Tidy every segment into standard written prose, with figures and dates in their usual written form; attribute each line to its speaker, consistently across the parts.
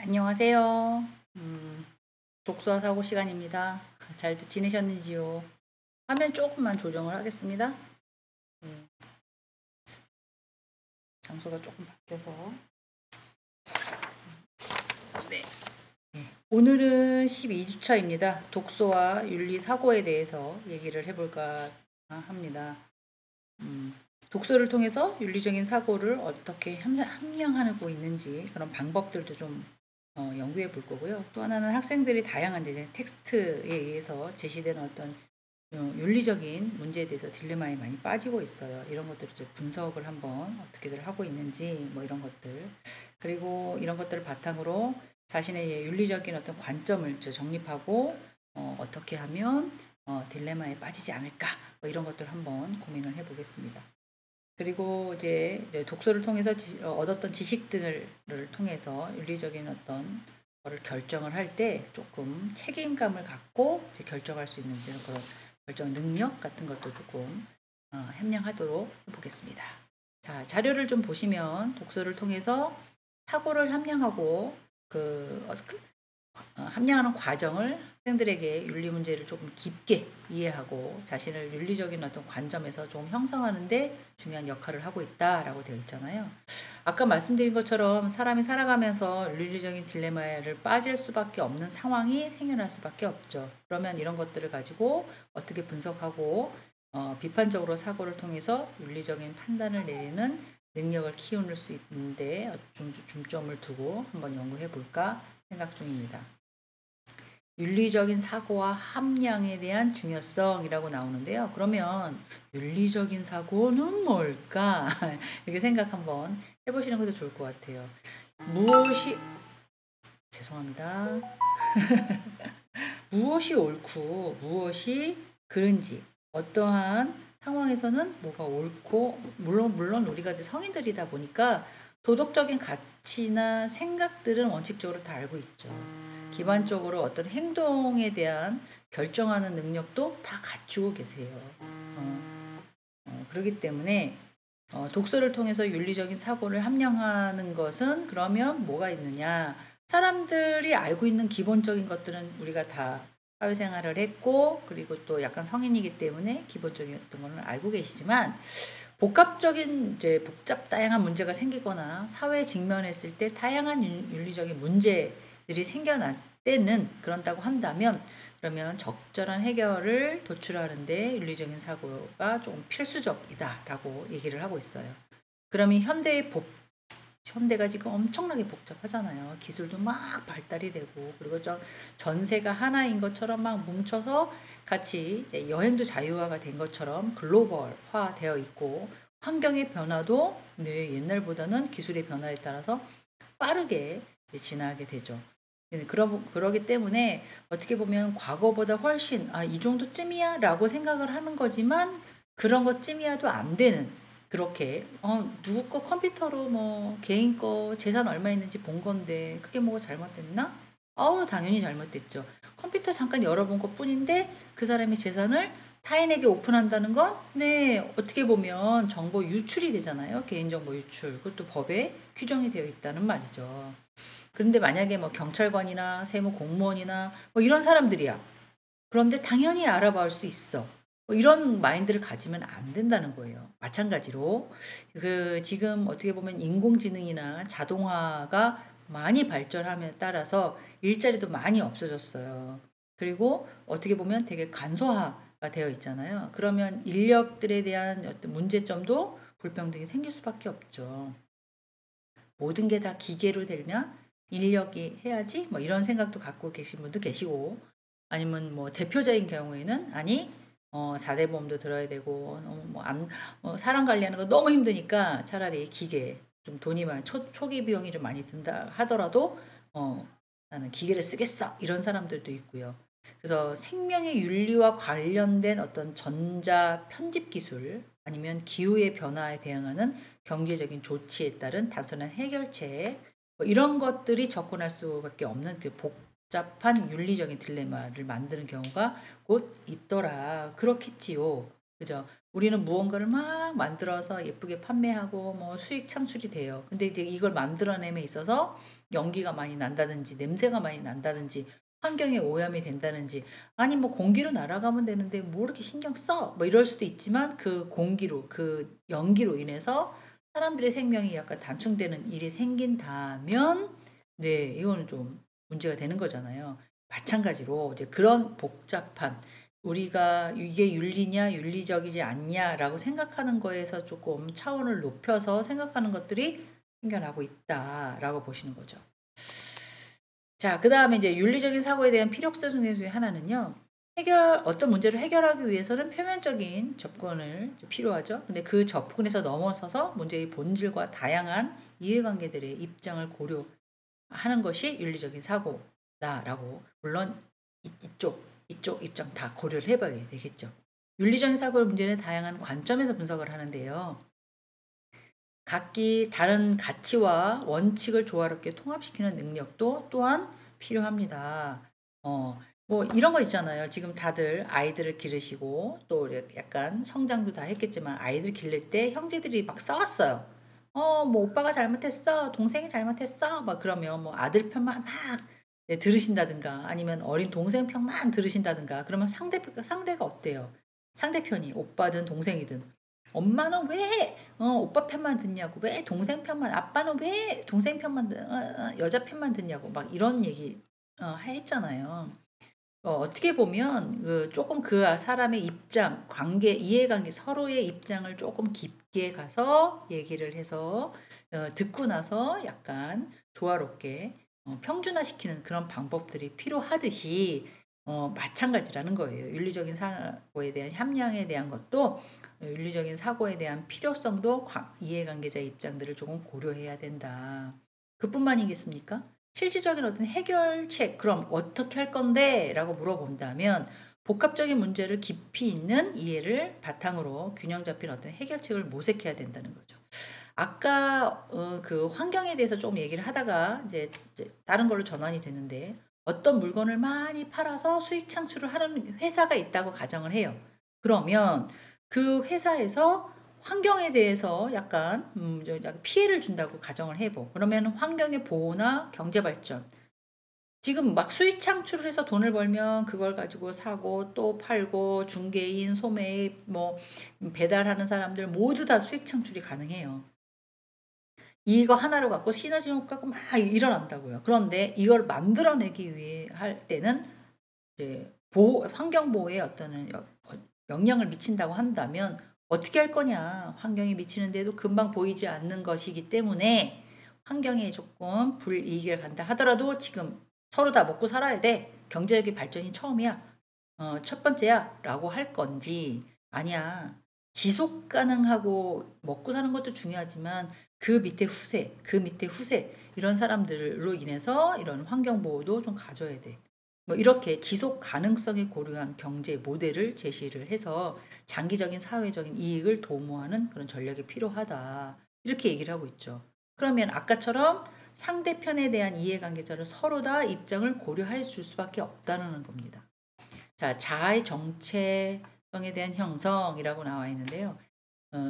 Speaker 1: 안녕하세요. 독서와 사고 시간입니다. 잘 지내셨는지요? 화면 조금만 조정을 하겠습니다. 네, 장소가 조금 바뀌어서. 네. 네. 오늘은 12주차입니다. 독서와 윤리 사고에 대해서 얘기를 해볼까 합니다. 음, 독서를 통해서 윤리적인 사고를 어떻게 함양하고 있는지 그런 방법들도 좀 연구해 볼 거고요. 또 하나는 학생들이 다양한 이제 텍스트에 의해서 제시되는 어떤 윤리적인 문제에 대해서 딜레마에 많이 빠지고 있어요. 이런 것들을 이제 분석을 한번 어떻게들 하고 있는지 뭐 이런 것들, 그리고 이런 것들을 바탕으로 자신의 윤리적인 어떤 관점을 이제 정립하고 어떻게 하면 딜레마에 빠지지 않을까, 뭐 이런 것들 한번 고민을 해보겠습니다. 그리고 이제 독서를 통해서 얻었던 지식들을 통해서 윤리적인 어떤 거를 결정을 할 때 조금 책임감을 갖고 이제 결정할 수 있는 그런 결정 능력 같은 것도 조금 함양하도록 해보겠습니다. 자, 자료를 좀 보시면 독서를 통해서 사고를 함양하고 함양하는 과정을 학생들에게 윤리 문제를 조금 깊게 이해하고 자신을 윤리적인 어떤 관점에서 좀 형성하는데 중요한 역할을 하고 있다라고 되어 있잖아요. 아까 말씀드린 것처럼 사람이 살아가면서 윤리적인 딜레마를 빠질 수밖에 없는 상황이 생겨날 수밖에 없죠. 그러면 이런 것들을 가지고 어떻게 분석하고 비판적으로 사고를 통해서 윤리적인 판단을 내리는 능력을 키울 수 있는데 중점을 두고 한번 연구해 볼까 생각 중입니다. 윤리적인 사고와 함량에 대한 중요성이라고 나오는데요. 그러면 윤리적인 사고는 뭘까? 이렇게 생각 한번 해보시는 것도 좋을 것 같아요. 무엇이, 죄송합니다. 무엇이 옳고 무엇이 그른지, 어떠한 상황에서는 뭐가 옳고, 물론 우리가 이제 성인들이다 보니까 도덕적인 가치나 생각들은 원칙적으로 다 알고 있죠. 기반적으로 어떤 행동에 대한 결정하는 능력도 다 갖추고 계세요. 그렇기 때문에 독서를 통해서 윤리적인 사고를 함양하는 것은 그러면 뭐가 있느냐? 사람들이 알고 있는 기본적인 것들은 우리가 다 사회생활을 했고, 그리고 또 약간 성인이기 때문에 기본적인 어떤 걸 알고 계시지만, 복합적인 이제 다양한 문제가 생기거나 사회에 직면했을 때 다양한 윤리적인 문제들이 생겨날 때는 그런다고 한다면, 그러면 적절한 해결을 도출하는데 윤리적인 사고가 조금 필수적이다라고 얘기를 하고 있어요. 그러면 현대가 지금 엄청나게 복잡하잖아요. 기술도 막 발달이 되고, 그리고 전세가 하나인 것처럼 막 뭉쳐서 같이 여행도 자유화가 된 것처럼 글로벌화 되어 있고, 환경의 변화도 네, 옛날보다는 기술의 변화에 따라서 빠르게 진화하게 되죠. 그러기 때문에 어떻게 보면 과거보다 훨씬 이 정도쯤이야 라고 생각을 하는 거지만, 그런 것쯤이야도 안 되는, 그렇게 누구 거 컴퓨터로 뭐 개인 거 재산 얼마 있는지 본 건데 그게 뭐가 잘못됐나? 당연히 잘못됐죠. 컴퓨터 잠깐 열어본 것 뿐인데 그 사람의 재산을 타인에게 오픈한다는 건, 네, 어떻게 보면 정보 유출이 되잖아요. 개인정보 유출. 그것도 법에 규정이 되어 있다는 말이죠. 그런데 만약에 뭐 경찰관이나 세무 공무원이나 뭐 이런 사람들이야. 그런데 당연히 알아볼 수 있어. 뭐 이런 마인드를 가지면 안 된다는 거예요. 마찬가지로 지금 어떻게 보면 인공지능이나 자동화가 많이 발전함에 따라서 일자리도 많이 없어졌어요. 그리고 어떻게 보면 되게 간소화가 되어 있잖아요. 그러면 인력들에 대한 어떤 문제점도 불평등이 생길 수밖에 없죠. 모든 게 다 기계로 되면 인력이 해야지 뭐 이런 생각도 갖고 계신 분도 계시고, 아니면 뭐 대표적인 경우에는 아니 4대 보험도 들어야 되고 너무 사람 관리하는 거 너무 힘드니까 차라리 기계, 좀 돈이 많이 초기 비용이 좀 많이 든다 하더라도 어 나는 기계를 쓰겠어, 이런 사람들도 있고요. 그래서 생명의 윤리와 관련된 어떤 전자 편집 기술, 아니면 기후의 변화에 대응하는 경제적인 조치에 따른 단순한 해결책, 뭐 이런 것들이 접근할 수밖에 없는 그 복잡한 윤리적인 딜레마를 만드는 경우가 곧 있더라. 그렇겠지요. 그죠? 우리는 무언가를 막 만들어서 예쁘게 판매하고 뭐 수익 창출이 돼요. 근데 이제 이걸 만들어냄에 있어서 연기가 많이 난다든지 냄새가 많이 난다든지 환경에 오염이 된다든지 아니 뭐 공기로 날아가면 되는데 뭐 이렇게 신경 써? 뭐 이럴 수도 있지만 그 공기로 그 연기로 인해서 사람들의 생명이 약간 단충되는 일이 생긴다면 네 이거는 좀 문제가 되는 거잖아요. 마찬가지로 이제 그런 복잡한 우리가 '이게 윤리냐 윤리적이지 않냐.'라고 생각하는 거에서 조금 차원을 높여서 생각하는 것들이 생겨나고 있다라고 보시는 거죠. 자 그다음에 이제 윤리적인 사고에 대한 필요성 중에 하나는요. 어떤 문제를 해결하기 위해서는 표면적인 접근을 필요하죠. 근데 그 접근에서 넘어서서 문제의 본질과 다양한 이해관계들의 입장을 고려하는 것이 윤리적인 사고다라고 물론 이쪽 입장 다 고려를 해 봐야 되겠죠. 윤리적인 사고의 문제는 다양한 관점에서 분석을 하는데요. 각기 다른 가치와 원칙을 조화롭게 통합시키는 능력도 또한 필요합니다. 뭐 이런 거 있잖아요. 지금 다들 아이들을 기르시고 또 약간 성장도 다 했겠지만 아이들 기를 때 형제들이 막 싸웠어요. 뭐 오빠가 잘못했어. 동생이 잘못했어. 막 그러면 뭐 아들 편만 막 네, 들으신다든가 아니면 어린 동생 편만 들으신다든가 그러면 상대가 어때요? 상대편이 오빠든 동생이든 엄마는 왜 오빠 편만 듣냐고. 왜 동생 편만 아빠는 왜 동생 편만 여자 편만 듣냐고 막 이런 얘기 했잖아요. 어떻게 보면 쪼끔 사람의 입장, 이해관계 서로의 입장을 쪼끔 깊게 가서 얘기를 해서 듣고 나서 약간 조화롭게 평준화시키는 그런 방법들이 필요하듯이 마찬가지라는 거예요. 윤리적인 사고에 대한 함량에 대한 것도 윤리적인 사고에 대한 필요성도 이해관계자의 입장들을 조금 고려해야 된다. 그뿐만이겠습니까? 실질적인 어떤 해결책, 그럼 어떻게 할 건데? 라고 물어본다면 복합적인 문제를 깊이 있는 이해를 바탕으로 균형 잡힌 어떤 해결책을 모색해야 된다는 거죠. 아까 그 환경에 대해서 조금 얘기를 하다가 이제 다른 걸로 전환이 됐는데 어떤 물건을 많이 팔아서 수익 창출을 하는 회사가 있다고 가정을 해요. 그러면 그 회사에서 환경에 대해서 약간 약간 피해를 준다고 가정을 해 보. 그러면 환경의 보호나 경제 발전 지금 막 수익 창출을 해서 돈을 벌면 그걸 가지고 사고 또 팔고 중개인, 소매입 뭐 배달하는 사람들 모두 다 수익 창출이 가능해요. 이거 하나를 갖고 시너지 효과가 막 일어난다고요. 그런데 이걸 만들어내기 위해 할 때는 이제 환경 보호에 어떤 영향을 미친다고 한다면 어떻게 할 거냐. 환경에 미치는데도 금방 보이지 않는 것이기 때문에 환경에 조금 불이익을 간다 하더라도 지금 서로 다 먹고 살아야 돼. 경제적인 발전이 처음이야. 첫 번째야. 라고 할 건지 아니야. 지속 가능하고 먹고 사는 것도 중요하지만 그 밑에 후세 이런 사람들로 인해서 이런 환경 보호도 좀 가져야 돼. 뭐 이렇게 지속 가능성에 고려한 경제 모델을 제시를 해서 장기적인 사회적인 이익을 도모하는 그런 전략이 필요하다. 이렇게 얘기를 하고 있죠. 그러면 아까처럼 상대편에 대한 이해관계자를 서로 다 입장을 고려해 줄 수밖에 없다는 겁니다. 자, 자아의 정체성에 대한 형성이라고 나와 있는데요.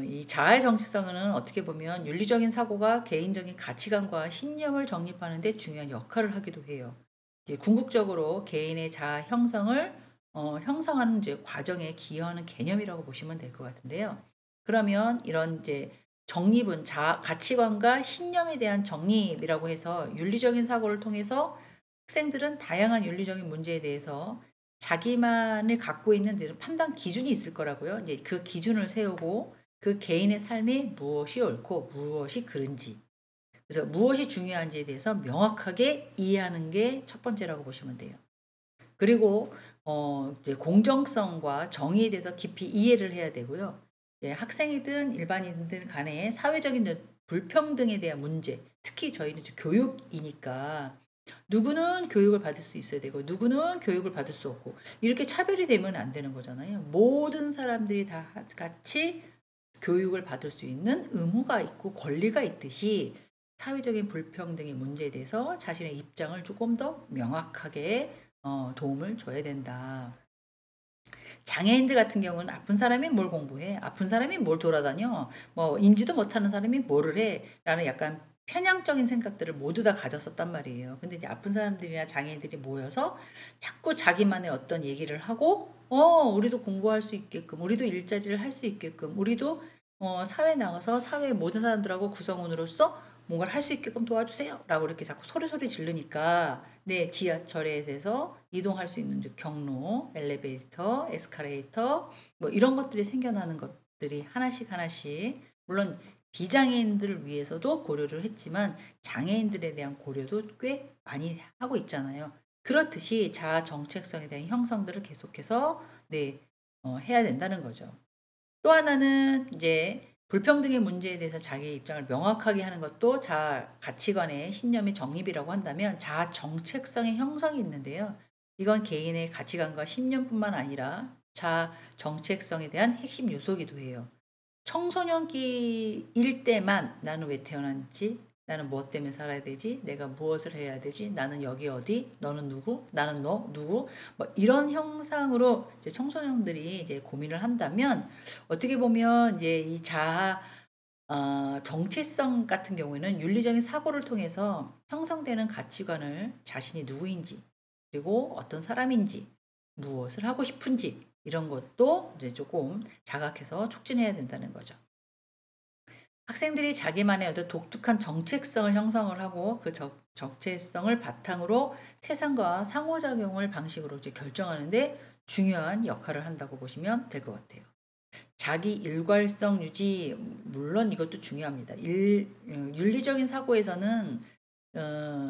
Speaker 1: 이 자아의 정체성은 어떻게 보면 윤리적인 사고가 개인적인 가치관과 신념을 정립하는 데 중요한 역할을 하기도 해요. 이제 궁극적으로 개인의 자아 형성을 형성하는 이제 과정에 기여하는 개념이라고 보시면 될 것 같은데요. 그러면 이런 이제 정립은 가치관과 신념에 대한 정립이라고 해서 윤리적인 사고를 통해서 학생들은 다양한 윤리적인 문제에 대해서 자기만을 갖고 있는 이제 판단 기준이 있을 거라고요. 이제 그 기준을 세우고 그 개인의 삶에 무엇이 옳고 무엇이 그른지 그래서 무엇이 중요한지에 대해서 명확하게 이해하는 게 첫 번째라고 보시면 돼요. 그리고 이제 공정성과 정의에 대해서 깊이 이해를 해야 되고요. 예, 학생이든 일반인들 간의 사회적인 불평등에 대한 문제, 특히 저희는 이제 교육이니까 누구는 교육을 받을 수 있어야 되고 누구는 교육을 받을 수 없고 이렇게 차별이 되면 안 되는 거잖아요. 모든 사람들이 다 같이 교육을 받을 수 있는 의무가 있고 권리가 있듯이 사회적인 불평등의 문제에 대해서 자신의 입장을 조금 더 명확하게 도움을 줘야 된다. 장애인들 같은 경우는 아픈 사람이 뭘 공부해? 아픈 사람이 뭘 돌아다녀? 뭐 인지도 못하는 사람이 뭐를 해? 라는 약간 편향적인 생각들을 모두 다 가졌었단 말이에요. 근데 이제 아픈 사람들이나 장애인들이 모여서 자꾸 자기만의 어떤 얘기를 하고 우리도 공부할 수 있게끔, 우리도 일자리를 할 수 있게끔, 우리도 사회에 나가서 사회의 모든 사람들하고 구성원으로서 뭔가를 할 수 있게끔 도와주세요 라고 이렇게 자꾸 소리소리 지르니까 네, 지하철에 대해서 이동할 수 있는 경로, 엘리베이터, 에스컬레이터 뭐 이런 것들이 생겨나는 것들이 하나씩 하나씩, 물론 비장애인들을 위해서도 고려를 했지만 장애인들에 대한 고려도 꽤 많이 하고 있잖아요. 그렇듯이 자아 정체성에 대한 형성들을 계속해서 네, 해야 된다는 거죠. 또 하나는 이제 불평등의 문제에 대해서 자기의 입장을 명확하게 하는 것도 자아 가치관의 신념의 정립이라고 한다면 자아 정체성의 형성이 있는데요. 이건 개인의 가치관과 신념뿐만 아니라 자아 정체성에 대한 핵심 요소이기도 해요. 청소년기일 때만 '나는 왜 태어났지? 나는 무엇 때문에 살아야 되지? 내가 무엇을 해야 되지? 나는 여기 어디? 너는 누구? 나는 너 누구?' 뭐 이런 형상으로 이제 청소년들이 이제 고민을 한다면, 어떻게 보면 이제 이 자아 정체성 같은 경우에는 윤리적인 사고를 통해서 형성되는 가치관을 자신이 누구인지, 그리고 어떤 사람인지, 무엇을 하고 싶은지 이런 것도 이제 조금 자각해서 촉진해야 된다는 거죠. 학생들이 자기만의 어떤 독특한 정체성을 형성을 하고 그 정체성을 바탕으로 세상과 상호작용을 방식으로 이제 결정하는데 중요한 역할을 한다고 보시면 될 것 같아요. 자기 일괄성 유지, 물론 이것도 중요합니다. 윤리적인 사고에서는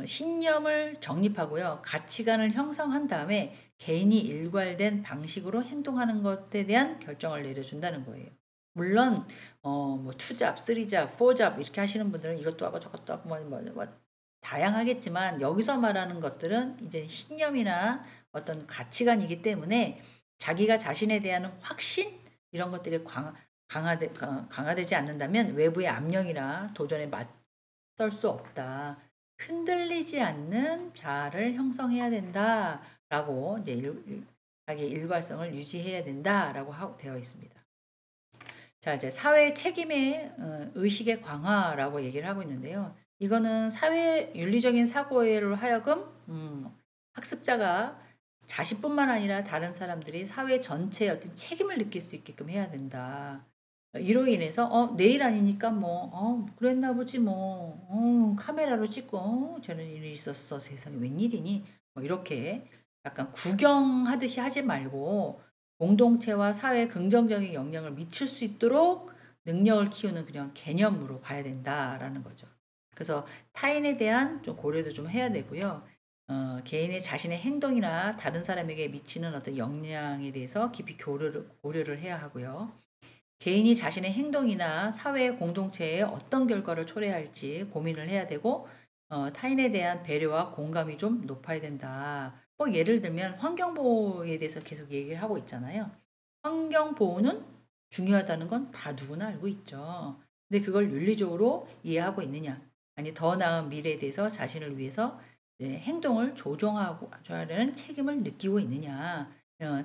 Speaker 1: 신념을 정립하고요. 가치관을 형성한 다음에 개인이 일괄된 방식으로 행동하는 것에 대한 결정을 내려준다는 거예요. 물론 뭐 투잡, 쓰리잡, 포잡 이렇게 하시는 분들은 이것도 하고 저것도 하고 뭐 다양하겠지만, 여기서 말하는 것들은 이제 신념이나 어떤 가치관이기 때문에 자기가 자신에 대한 확신 이런 것들이 강화되지 않는다면 외부의 압력이나 도전에 맞설 수 없다. 흔들리지 않는 자아를 형성해야 된다라고 이제 자기 일관성을 유지해야 된다라고 되어 있습니다. 자, 이제 사회 책임의 의식의 강화라고 얘기를 하고 있는데요. 이거는 사회 윤리적인 사고로 하여금 학습자가 자신뿐만 아니라 다른 사람들이 사회 전체의 어떤 책임을 느낄 수 있게끔 해야 된다. 이로 인해서 내일 아니니까 뭐 그랬나 보지 뭐 카메라로 찍고 저런 일이 있었어 세상에 웬일이니 뭐 이렇게 약간 구경하듯이 하지 말고 공동체와 사회에 긍정적인 영향을 미칠 수 있도록 능력을 키우는 그냥 개념으로 봐야 된다라는 거죠. 그래서 타인에 대한 좀 고려도 좀 해야 되고요. 개인의 자신의 행동이나 다른 사람에게 미치는 어떤 영향에 대해서 깊이 고려를 해야 하고요. 개인이 자신의 행동이나 사회 공동체에 어떤 결과를 초래할지 고민을 해야 되고, 타인에 대한 배려와 공감이 좀 높아야 된다. 뭐 예를 들면 환경보호에 대해서 계속 얘기를 하고 있잖아요. 환경보호는 중요하다는 건 다 누구나 알고 있죠. 근데 그걸 윤리적으로 이해하고 있느냐, 아니 더 나은 미래에 대해서 자신을 위해서 행동을 조정하고 하려는 책임을 느끼고 있느냐,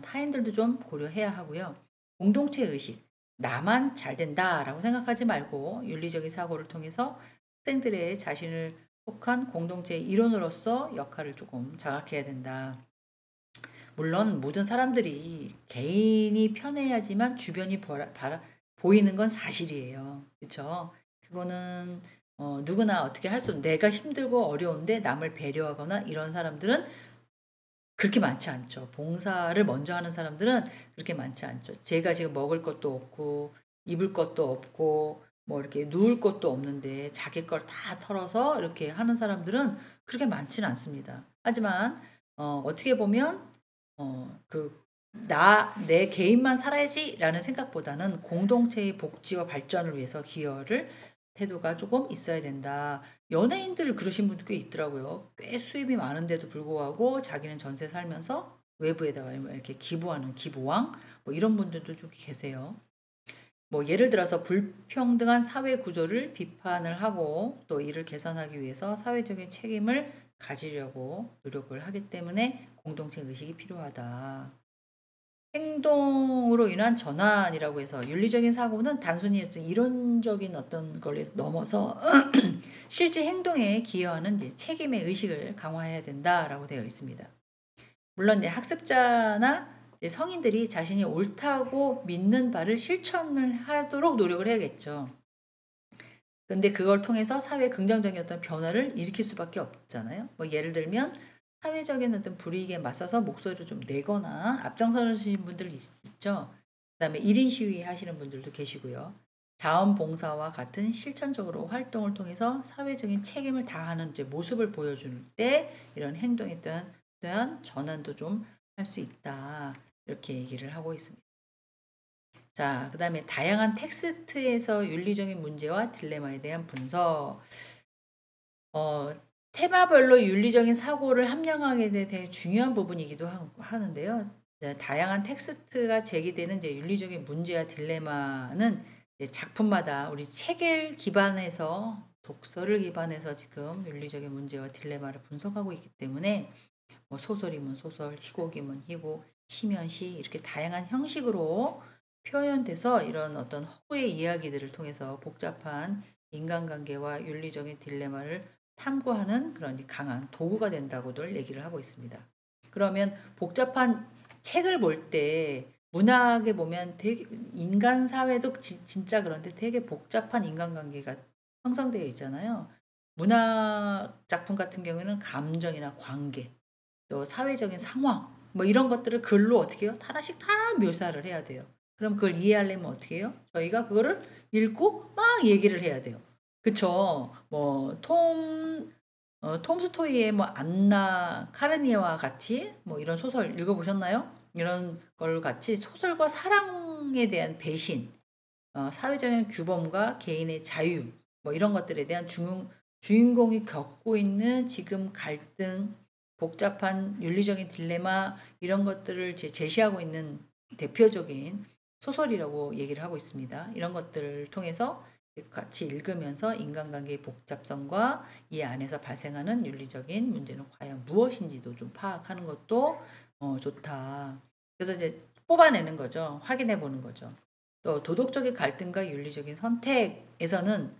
Speaker 1: 타인들도 좀 고려해야 하고요. 공동체 의식, 나만 잘 된다라고 생각하지 말고 윤리적인 사고를 통해서 학생들의 자신을 속한 공동체의 일원으로서 역할을 조금 자각해야 된다. 물론 모든 사람들이 개인이 편해야지만 주변이 보이는 건 사실이에요. 그쵸? 그거는 누구나 어떻게 할 수, 내가 힘들고 어려운데 남을 배려하거나 이런 사람들은 그렇게 많지 않죠. 봉사를 먼저 하는 사람들은 그렇게 많지 않죠. 제가 지금 먹을 것도 없고 입을 것도 없고 뭐 이렇게 누울 것도 없는데 자기 걸 다 털어서 이렇게 하는 사람들은 그렇게 많지는 않습니다. 하지만 어떻게 보면 내 개인만 살아야지라는 생각보다는 공동체의 복지와 발전을 위해서 기여를 태도가 조금 있어야 된다. 연예인들 그러신 분도 꽤 있더라고요. 꽤 수입이 많은데도 불구하고 자기는 전세 살면서 외부에다가 이렇게 기부하는 기부왕 뭐 이런 분들도 좀 계세요. 뭐 예를 들어서 불평등한 사회 구조를 비판을 하고 또 이를 개선하기 위해서 사회적인 책임을 가지려고 노력을 하기 때문에 공동체 의식이 필요하다. 행동으로 인한 전환이라고 해서 윤리적인 사고는 단순히 어떤 이론적인 어떤 걸 넘어서 실제 행동에 기여하는 이제 책임의 의식을 강화해야 된다라고 되어 있습니다. 물론 이제 학습자나 이제 성인들이 자신이 옳다고 믿는 바를 실천을 하도록 노력을 해야겠죠. 근데 그걸 통해서 사회에 긍정적인 어떤 변화를 일으킬 수밖에 없잖아요. 뭐 예를 들면 사회적인 어떤 불이익에 맞서서 목소리를 좀 내거나 앞장서시는 분들 있죠. 그다음에 1인 시위 하시는 분들도 계시고요. 자원봉사와 같은 실천적으로 활동을 통해서 사회적인 책임을 다하는 이제 모습을 보여줄 때 이런 행동에 대한 전환도 좀 할 수 있다. 이렇게 얘기를 하고 있습니다. 자, 그 다음에 다양한 텍스트에서 윤리적인 문제와 딜레마에 대한 분석. 어, 테마별로 윤리적인 사고를 함량하게 되 되게 중요한 부분이기도 하는데요. 네, 다양한 텍스트가 제기되는 이제 윤리적인 문제와 딜레마는 이제 작품마다 우리 책을 기반해서 독서를 기반해서 지금 윤리적인 문제와 딜레마를 분석하고 있기 때문에 뭐 소설이면 소설, 희곡이면 희곡, 시면 시 이렇게 다양한 형식으로 표현돼서 이런 어떤 허구의 이야기들을 통해서 복잡한 인간관계와 윤리적인 딜레마를 탐구하는 그런 강한 도구가 된다고들 얘기를 하고 있습니다. 그러면 복잡한 책을 볼 때 문학에 보면 되게 인간 사회도 진짜 그런데 되게 복잡한 인간관계가 형성되어 있잖아요. 문학 작품 같은 경우에는 감정이나 관계, 또 사회적인 상황 뭐 이런 것들을 글로 어떻게 해요? 하나씩 다 묘사를 해야 돼요. 그럼 그걸 이해하려면 어떻게 해요? 저희가 그거를 읽고 막 얘기를 해야 돼요. 그쵸? 뭐 톰스토이의 뭐 안나 카레니아와 같이 뭐 이런 소설 읽어보셨나요? 이런 걸 같이 소설과 사랑에 대한 배신, 사회적인 규범과 개인의 자유 뭐 이런 것들에 대한 주인공이 겪고 있는 지금 갈등, 복잡한 윤리적인 딜레마 이런 것들을 제시하고 있는 대표적인 소설이라고 얘기를 하고 있습니다. 이런 것들을 통해서 같이 읽으면서 인간관계의 복잡성과 이 안에서 발생하는 윤리적인 문제는 과연 무엇인지도 좀 파악하는 것도 좋다. 그래서 이제 뽑아내는 거죠. 확인해 보는 거죠. 또 도덕적인 갈등과 윤리적인 선택에서는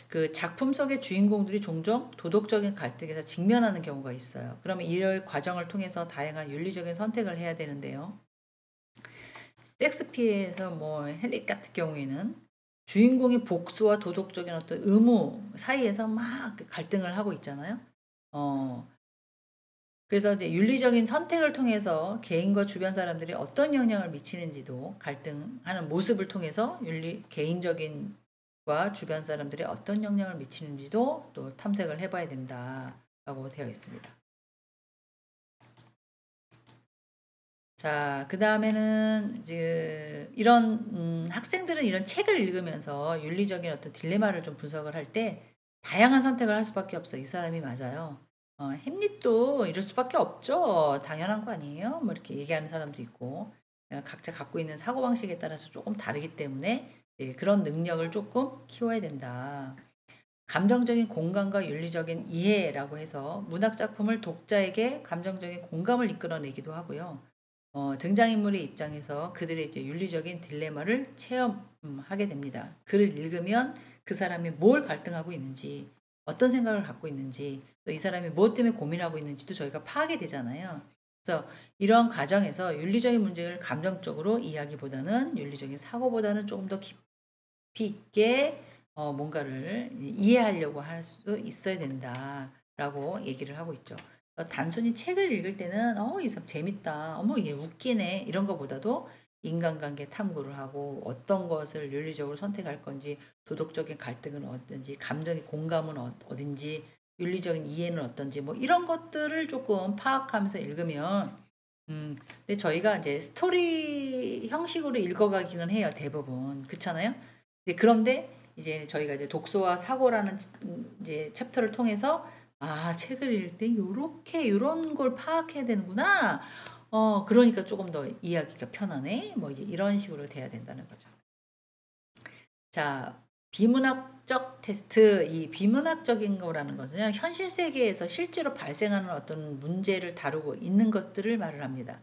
Speaker 1: 그 작품 속의 주인공들이 종종 도덕적인 갈등에서 직면하는 경우가 있어요. 그러면 이럴 과정을 통해서 다양한 윤리적인 선택을 해야 되는데요. 섹스피어에서 뭐 헨릿 같은 경우에는 주인공이 복수와 도덕적인 어떤 의무 사이에서 막 갈등을 하고 있잖아요. 어, 그래서 이제 윤리적인 선택을 통해서 개인과 주변 사람들이 어떤 영향을 미치는지도 갈등하는 모습을 통해서 개인적인과 주변 사람들이 어떤 영향을 미치는지도 또 탐색을 해봐야 된다라고 되어 있습니다. 자, 그 다음에는 이제 이런 학생들은 이런 책을 읽으면서 윤리적인 어떤 딜레마를 좀 분석을 할 때 다양한 선택을 할 수밖에 없어. 이 사람이 맞아요. 햄릿도 이럴 수밖에 없죠. 당연한 거 아니에요? 뭐 이렇게 얘기하는 사람도 있고 각자 갖고 있는 사고방식에 따라서 조금 다르기 때문에 그런 능력을 조금 키워야 된다. 감정적인 공감과 윤리적인 이해라고 해서 문학 작품을 독자에게 감정적인 공감을 이끌어내기도 하고요. 등장인물의 입장에서 그들의 이제 윤리적인 딜레마를 체험하게 됩니다. 글을 읽으면 그 사람이 뭘 갈등하고 있는지, 어떤 생각을 갖고 있는지, 또 이 사람이 무엇 때문에 고민하고 있는지도 저희가 파악이 되잖아요. 그래서 이런 과정에서 윤리적인 문제를 감정적으로 이야기보다는 윤리적인 사고보다는 조금 더 깊이 있게 뭔가를 이해하려고 할 수 있어야 된다라고 얘기를 하고 있죠. 단순히 책을 읽을 때는 이 사람 재밌다. 어머 얘 웃기네. 이런 것보다도 인간관계 탐구를 하고 어떤 것을 윤리적으로 선택할 건지 도덕적인 갈등은 어떤지 감정의 공감은 어딘지 윤리적인 이해는 어떤지 뭐 이런 것들을 조금 파악하면서 읽으면 근데 저희가 이제 스토리 형식으로 읽어가기는 해요 대부분 그렇잖아요. 그런데 이제 저희가 이제 독서와 사고라는 이제 챕터를 통해서 책을 읽을 때 요렇게 요런 걸 파악해야 되는구나. 그러니까 조금 더 이해하기가 편하네. 뭐 이제 이런 식으로 돼야 된다는 거죠. 자, 비문학적 테스트. 이 비문학적인 거라는 것은요. 현실 세계에서 실제로 발생하는 어떤 문제를 다루고 있는 것들을 말을 합니다.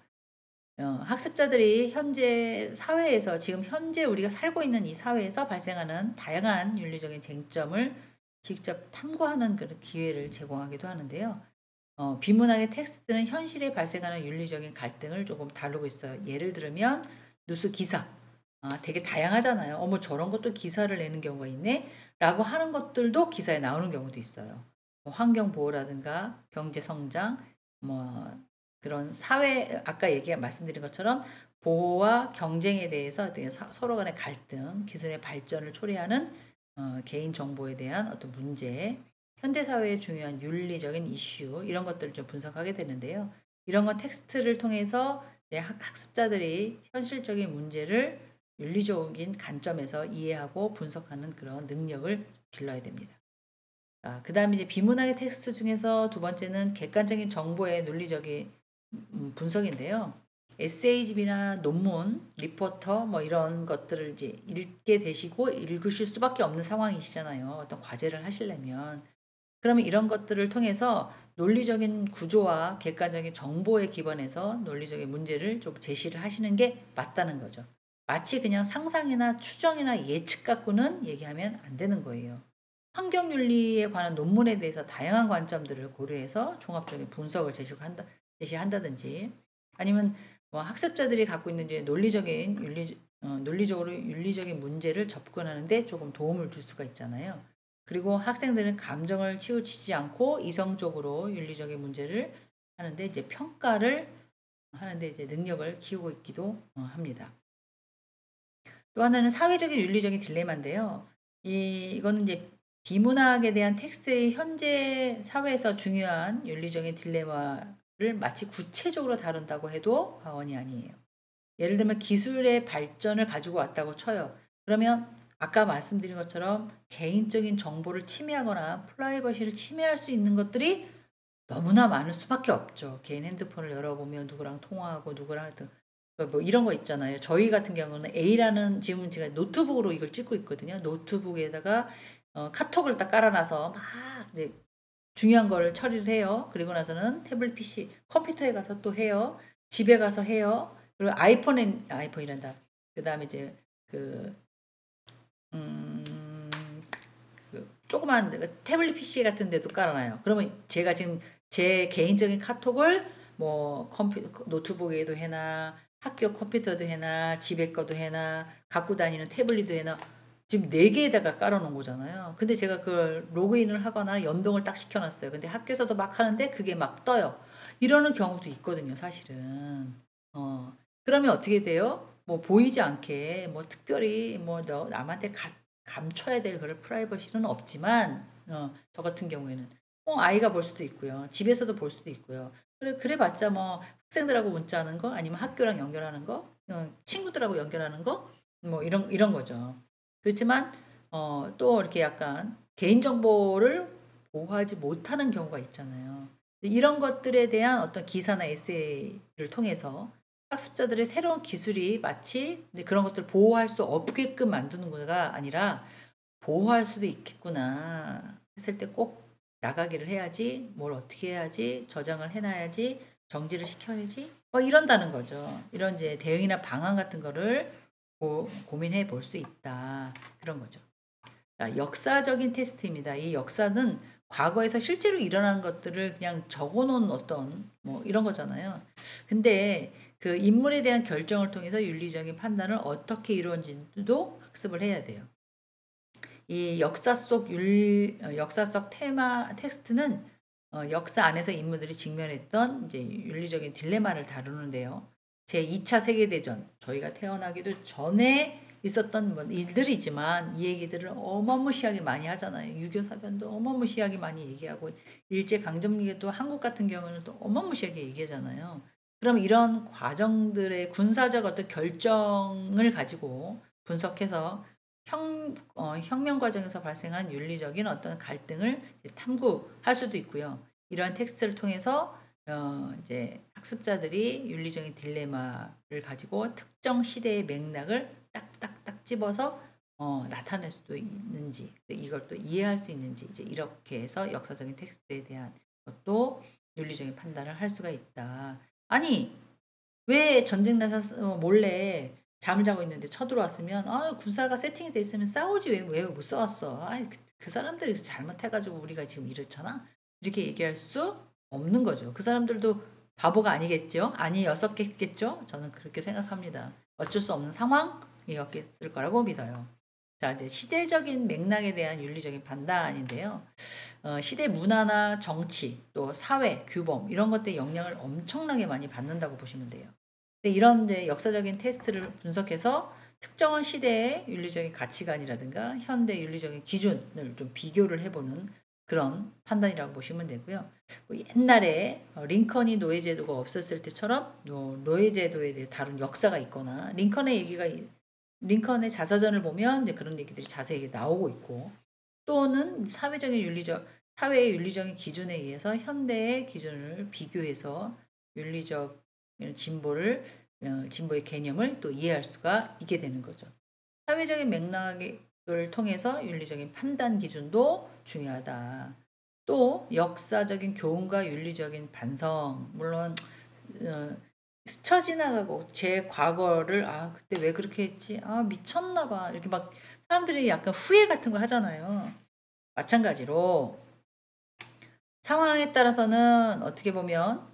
Speaker 1: 학습자들이 현재 사회에서 지금 현재 우리가 살고 있는 이 사회에서 발생하는 다양한 윤리적인 쟁점을 직접 탐구하는 그런 기회를 제공하기도 하는데요. 비문학의 텍스트는 현실에 발생하는 윤리적인 갈등을 조금 다루고 있어요. 예를 들면 뉴스 기사. 되게 다양하잖아요. '어머 저런 것도 기사를 내는 경우가 있네.'라고 하는 것들도 기사에 나오는 경우도 있어요. 뭐 환경 보호라든가 경제 성장 뭐 그런 사회 아까 말씀드린 것처럼 보호와 경쟁에 대해서 어떻게 서로 간의 갈등, 기술의 발전을 초래하는 개인 정보에 대한 어떤 문제, 현대 사회의 중요한 윤리적인 이슈 이런 것들을 좀 분석하게 되는데요. 이런 건 텍스트를 통해서 이제 학습자들이 현실적인 문제를 윤리적인 관점에서 이해하고 분석하는 그런 능력을 길러야 됩니다. 그다음에 이제 비문학의 텍스트 중에서 두 번째는 객관적인 정보의 논리적인 분석인데요. 에세이집이나 논문, 리포터 뭐 이런 것들을 이제 읽게 되시고 읽으실 수밖에 없는 상황이시잖아요. 어떤 과제를 하시려면. 그러면 이런 것들을 통해서 논리적인 구조와 객관적인 정보에 기반해서 논리적인 문제를 좀 제시를 하시는 게 맞다는 거죠. 마치 그냥 상상이나 추정이나 예측 갖고는 얘기하면 안 되는 거예요. 환경윤리에 관한 논문에 대해서 다양한 관점들을 고려해서 종합적인 분석을 제시한다든지 아니면 뭐 학습자들이 갖고 있는 이제 논리적으로 윤리적인 문제를 접근하는 데 조금 도움을 줄 수가 있잖아요. 그리고 학생들은 감정을 치우치지 않고 이성적으로 윤리적인 문제를 하는데 이제 평가를 하는데 이제 능력을 키우고 있기도 합니다. 또 하나는 사회적인 윤리적인 딜레마인데요. 이거는 이제 비문학에 대한 텍스트의 현재 사회에서 중요한 윤리적인 딜레마를 마치 구체적으로 다룬다고 해도 과언이 아니에요. 예를 들면 기술의 발전을 가지고 왔다고 쳐요. 그러면 아까 말씀드린 것처럼 개인적인 정보를 침해하거나 프라이버시를 침해할 수 있는 것들이 너무나 많을 수밖에 없죠. 개인 핸드폰을 열어보면 누구랑 통화하고 누구랑 하여튼 뭐 이런 거 있잖아요. 저희 같은 경우는 A라는 지금 제가 노트북으로 이걸 찍고 있거든요. 노트북에다가 카톡을 딱 깔아 놔서 막 이제 중요한 거를 처리를 해요. 그리고 나서는 태블릿 PC 컴퓨터에 가서 또 해요. 집에 가서 해요. 그리고 아이폰이란다. 그다음에 이제 그 음 조그만 그 태블릿 PC 같은 데도 깔아 놔요. 그러면 제가 지금 제 개인적인 카톡을 뭐 노트북에도 해나 학교 컴퓨터도 해나 집에 거도 해나 갖고 다니는 태블릿도 해나 지금 4 개에다가 깔아 놓은 거잖아요. 근데 제가 그걸 로그인을 하거나 연동을 딱 시켜 놨어요. 근데 학교에서도 막 하는데 그게 막 떠요. 이러는 경우도 있거든요, 사실은. 그러면 어떻게 돼요? 뭐 보이지 않게 뭐 특별히 뭐 너 남한테 감춰야 될 그런 프라이버시는 없지만 저 같은 경우에는 아이가 볼 수도 있고요. 집에서도 볼 수도 있고요. 그래 봤자 뭐 학생들하고 문자하는 거 아니면 학교랑 연결하는 거 친구들하고 연결하는 거 뭐 이런 거죠. 그렇지만 또 이렇게 약간 개인 정보를 보호하지 못하는 경우가 있잖아요. 이런 것들에 대한 어떤 기사나 에세이를 통해서 학습자들의 새로운 기술이 마치 이제 그런 것들을 보호할 수 없게끔 만드는 거가 아니라 '보호할 수도 있겠구나.' 했을 때 꼭 나가기를 해야지, 뭘 어떻게 해야지, 저장을 해 놔야지, 정지를 시켜야지 뭐 이런다는 거죠. 이런 이제 대응이나 방안 같은 거를 고민해 볼 수 있다. 그런 거죠. 역사적인 테스트입니다. 이 역사는 과거에서 실제로 일어난 것들을 그냥 적어 놓은 어떤 뭐 이런 거잖아요. 근데 그 인물에 대한 결정을 통해서 윤리적인 판단을 어떻게 이루었는지도 학습을 해야 돼요. 이 역사 속 테마 텍스트는 역사 안에서 인물들이 직면했던 이제 윤리적인 딜레마를 다루는데요. 제2차 세계대전 저희가 태어나기도 전에 있었던 뭐 일들이지만 이 얘기들을 어마무시하게 많이 하잖아요. 6.25 사변도 어마무시하게 많이 얘기하고 일제 강점기에도 한국 같은 경우는 또 어마무시하게 얘기하잖아요. 그럼 이런 과정들의 군사적 어떤 결정을 가지고 분석해서 혁명 과정에서 발생한 윤리적인 어떤 갈등을 이제 탐구할 수도 있고요. 이러한 텍스트를 통해서 이제 학습자들이 윤리적인 딜레마를 가지고 특정 시대의 맥락을 딱딱딱 집어서 나타낼 수도 있는지 이걸 또 이해할 수 있는지 이제 이렇게 해서 역사적인 텍스트에 대한 것도 윤리적인 판단을 할 수가 있다. 아니 왜 전쟁 나서 몰래 잠을 자고 있는데 쳐들어왔으면 군사가 세팅이 돼 있으면 싸우지 왜 못 싸웠어. 그 사람들이 잘못해 가지고 우리가 지금 이렇잖아. 이렇게 얘기할 수 없는 거죠. 그 사람들도 바보가 아니겠죠? 아니었었겠죠? 저는 그렇게 생각합니다. 어쩔 수 없는 상황이었을 거라고 믿어요. 자, 이제 시대적인 맥락에 대한 윤리적인 판단인데요. 시대 문화나 정치, 또 사회, 규범 이런 것들에 영향을 엄청나게 많이 받는다고 보시면 돼요. 근데 이런 이제 역사적인 테스트를 분석해서 특정한 시대의 윤리적인 가치관이라든가 현대 윤리적인 기준을 좀 비교를 해보는 그런 판단이라고 보시면 되고요. 뭐 옛날에 링컨이 노예제도가 없었을 때처럼 노예제도에 대해 다룬 역사가 있거나 링컨의 자서전을 보면 이제 그런 얘기들이 자세히 나오고 있고, 또는 사회의 윤리적인 기준에 의해서 현대의 기준을 비교해서 윤리적 진보의 개념을 또 이해할 수가 있게 되는 거죠. 사회적인 맥락을 통해서 윤리적인 판단 기준도 중요하다. 또 역사적인 교훈과 윤리적인 반성, 물론 스쳐 지나가고 제 과거를 그때 왜 그렇게 했지? 미쳤나 봐. 이렇게 막 사람들이 약간 후회 같은 거 하잖아요. 마찬가지로 상황에 따라서는 어떻게 보면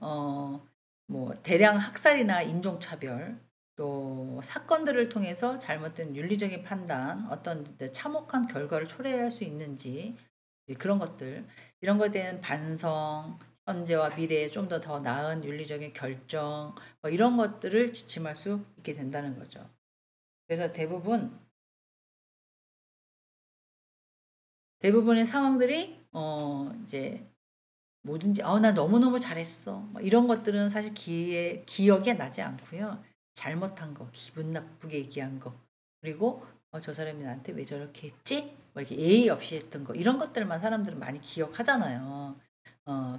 Speaker 1: 뭐 대량 학살이나 인종차별, 또 사건들을 통해서 잘못된 윤리적인 판단, 어떤 참혹한 결과를 초래할 수 있는지, 그런 것들, 이런 것에 대한 반성, 현재와 미래에 좀 더 나은 윤리적인 결정, 뭐 이런 것들을 지침할 수 있게 된다는 거죠. 그래서 대부분의 상황들이 이제 뭐든지 나 너무너무 잘했어. 뭐 이런 것들은 사실 기억에 나지 않고요. 잘못한 거, 기분 나쁘게 얘기한 거, 그리고 저 사람이 나한테 왜 저렇게 했지? 뭐 이렇게 예의 없이 했던 거, 이런 것들만 사람들은 많이 기억하잖아요.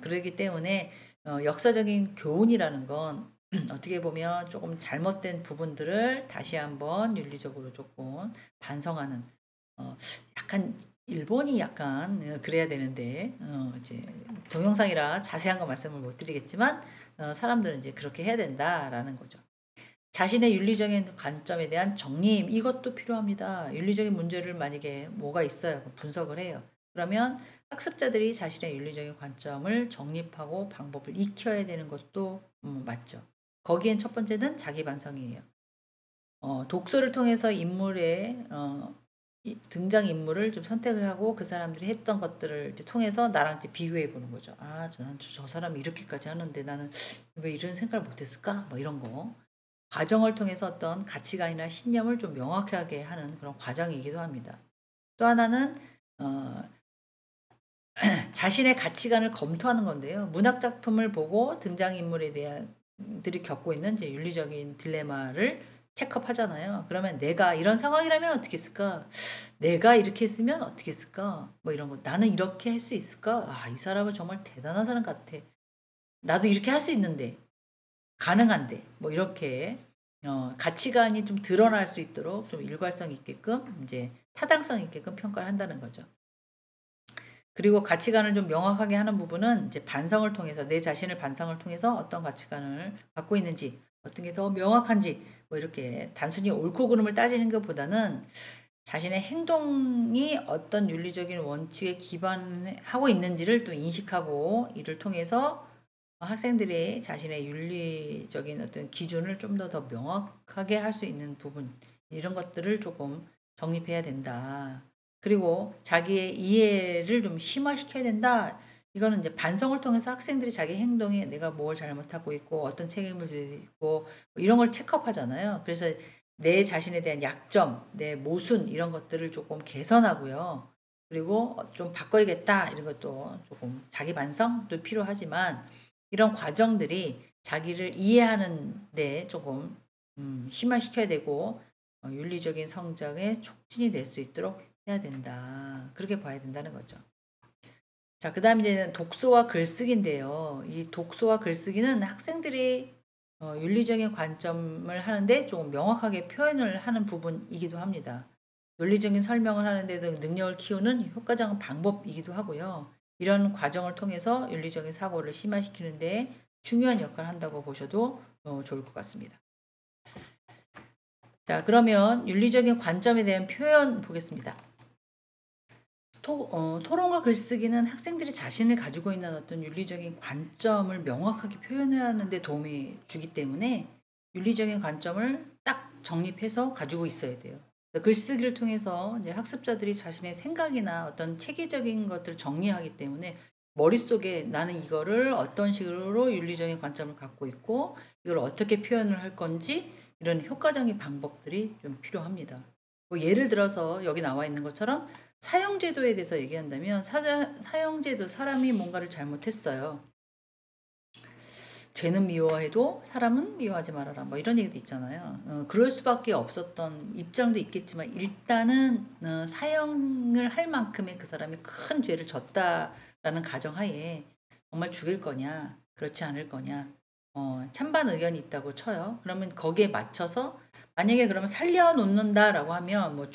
Speaker 1: 그러기 때문에 역사적인 교훈이라는 건 어떻게 보면 조금 잘못된 부분들을 다시 한번 윤리적으로 조금 반성하는, 약간 일본이 약간 그래야 되는데 이제 동영상이라 자세한 거 말씀을 못 드리겠지만 사람들은 이제 그렇게 해야 된다라는 거죠. 자신의 윤리적인 관점에 대한 정리임, 이것도 필요합니다. 윤리적인 문제를 만약에 뭐가 있어요. 분석을 해요. 그러면 학습자들이 자신의 윤리적인 관점을 정립하고 방법을 익혀야 되는 것도 맞죠. 거기엔 첫 번째는 자기 반성이에요. 독서를 통해서 등장인물을 좀 선택하고 그 사람들이 했던 것들을 이제 통해서 나랑 이제 비교해 보는 거죠. 저 사람이 이렇게까지 하는데 나는 왜 이런 생각을 못했을까? 뭐 이런 거. 과정을 통해서 어떤 가치관이나 신념을 좀 명확하게 하는 그런 과정이기도 합니다. 또 하나는 어, 자신의 가치관을 검토하는 건데요. 문학 작품을 보고 등장인물에 대한 들이 겪고 있는 이제 윤리적인 딜레마를 체크업하잖아요. 그러면 내가 이런 상황이라면 어떻게 했을까? 내가 이렇게 했으면 어떻게 했을까? 뭐 이런 거. 나는 이렇게 할 수 있을까? 이 사람은 정말 대단한 사람 같아. 나도 이렇게 할 수 있는데, 가능한데, 뭐 이렇게 가치관이 좀 드러날 수 있도록 좀 일관성 있게끔, 이제 타당성 있게끔 평가를 한다는 거죠. 그리고 가치관을 좀 명확하게 하는 부분은 이제 반성을 통해서, 내 자신을 반성을 통해서 어떤 가치관을 갖고 있는지, 어떤 게 더 명확한지, 뭐 이렇게 단순히 옳고 그름을 따지는 것보다는 자신의 행동이 어떤 윤리적인 원칙에 기반하고 있는지를 또 인식하고, 이를 통해서 학생들이 자신의 윤리적인 어떤 기준을 좀 더 명확하게 할 수 있는 부분, 이런 것들을 조금 정립해야 된다. 그리고 자기의 이해를 좀 심화시켜야 된다. 이거는 이제 반성을 통해서 학생들이 자기 행동에 내가 뭘 잘못하고 있고 어떤 책임을 지고 있고 뭐 이런 걸 체크업하잖아요. 그래서 내 자신에 대한 약점, 내 모순 이런 것들을 조금 개선하고요. 그리고 좀 바꿔야겠다 이런 것도 조금 자기 반성도 필요하지만, 이런 과정들이 자기를 이해하는 데 조금 심화시켜야 되고 윤리적인 성장에 촉진이 될 수 있도록 해야 된다. 그렇게 봐야 된다는 거죠. 자, 그 다음 이제는 독서와 글쓰기인데요. 이 독서와 글쓰기는 학생들이 윤리적인 관점을 하는데 조금 명확하게 표현을 하는 부분이기도 합니다. 논리적인 설명을 하는데도 능력을 키우는 효과적인 방법이기도 하고요. 이런 과정을 통해서 윤리적인 사고를 심화시키는데 중요한 역할을 한다고 보셔도 좋을 것 같습니다. 자, 그러면 윤리적인 관점에 대한 표현 보겠습니다. 토론과 글쓰기는 학생들이 자신을 가지고 있는 어떤 윤리적인 관점을 명확하게 표현하는 데 도움이 주기 때문에 윤리적인 관점을 딱 정립해서 가지고 있어야 돼요. 글쓰기를 통해서 이제 학습자들이 자신의 생각이나 어떤 체계적인 것들을 정리하기 때문에 머릿속에 나는 이거를 어떤 식으로 윤리적인 관점을 갖고 있고 이걸 어떻게 표현을 할 건지 이런 효과적인 방법들이 좀 필요합니다. 뭐 예를 들어서 여기 나와 있는 것처럼 사형제도에 대해서 얘기한다면 사형제도 사람이 뭔가를 잘못했어요. 죄는 미워해도 사람은 미워하지 말아라. 뭐 이런 얘기도 있잖아요. 그럴 수밖에 없었던 입장도 있겠지만 일단은 사형을 할 만큼의 그 사람이 큰 죄를 졌다라는 가정하에 정말 죽일 거냐 그렇지 않을 거냐 찬반 의견이 있다고 쳐요. 그러면 거기에 맞춰서 만약에 그러면 살려놓는다라고 하면 뭐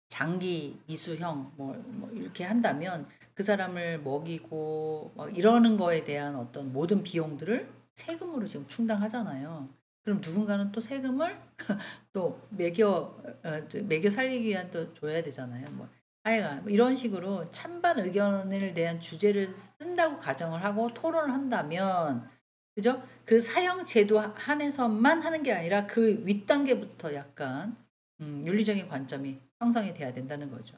Speaker 1: 장기 이수형 뭐 이렇게 한다면 그 사람을 먹이고 막 이러는 거에 대한 어떤 모든 비용들을 세금으로 지금 충당하잖아요. 그럼 누군가는 또 세금을 또 매겨 살리기 위한 또 줘야 되잖아요. 뭐 하여간 뭐 이런 식으로 찬반 의견을 대한 주제를 쓴다고 가정을 하고 토론을 한다면 그죠? 그 사형 제도 한에서만 하는 게 아니라 그 윗단계부터 약간 윤리적인 관점이 형성이 돼야 된다는 거죠.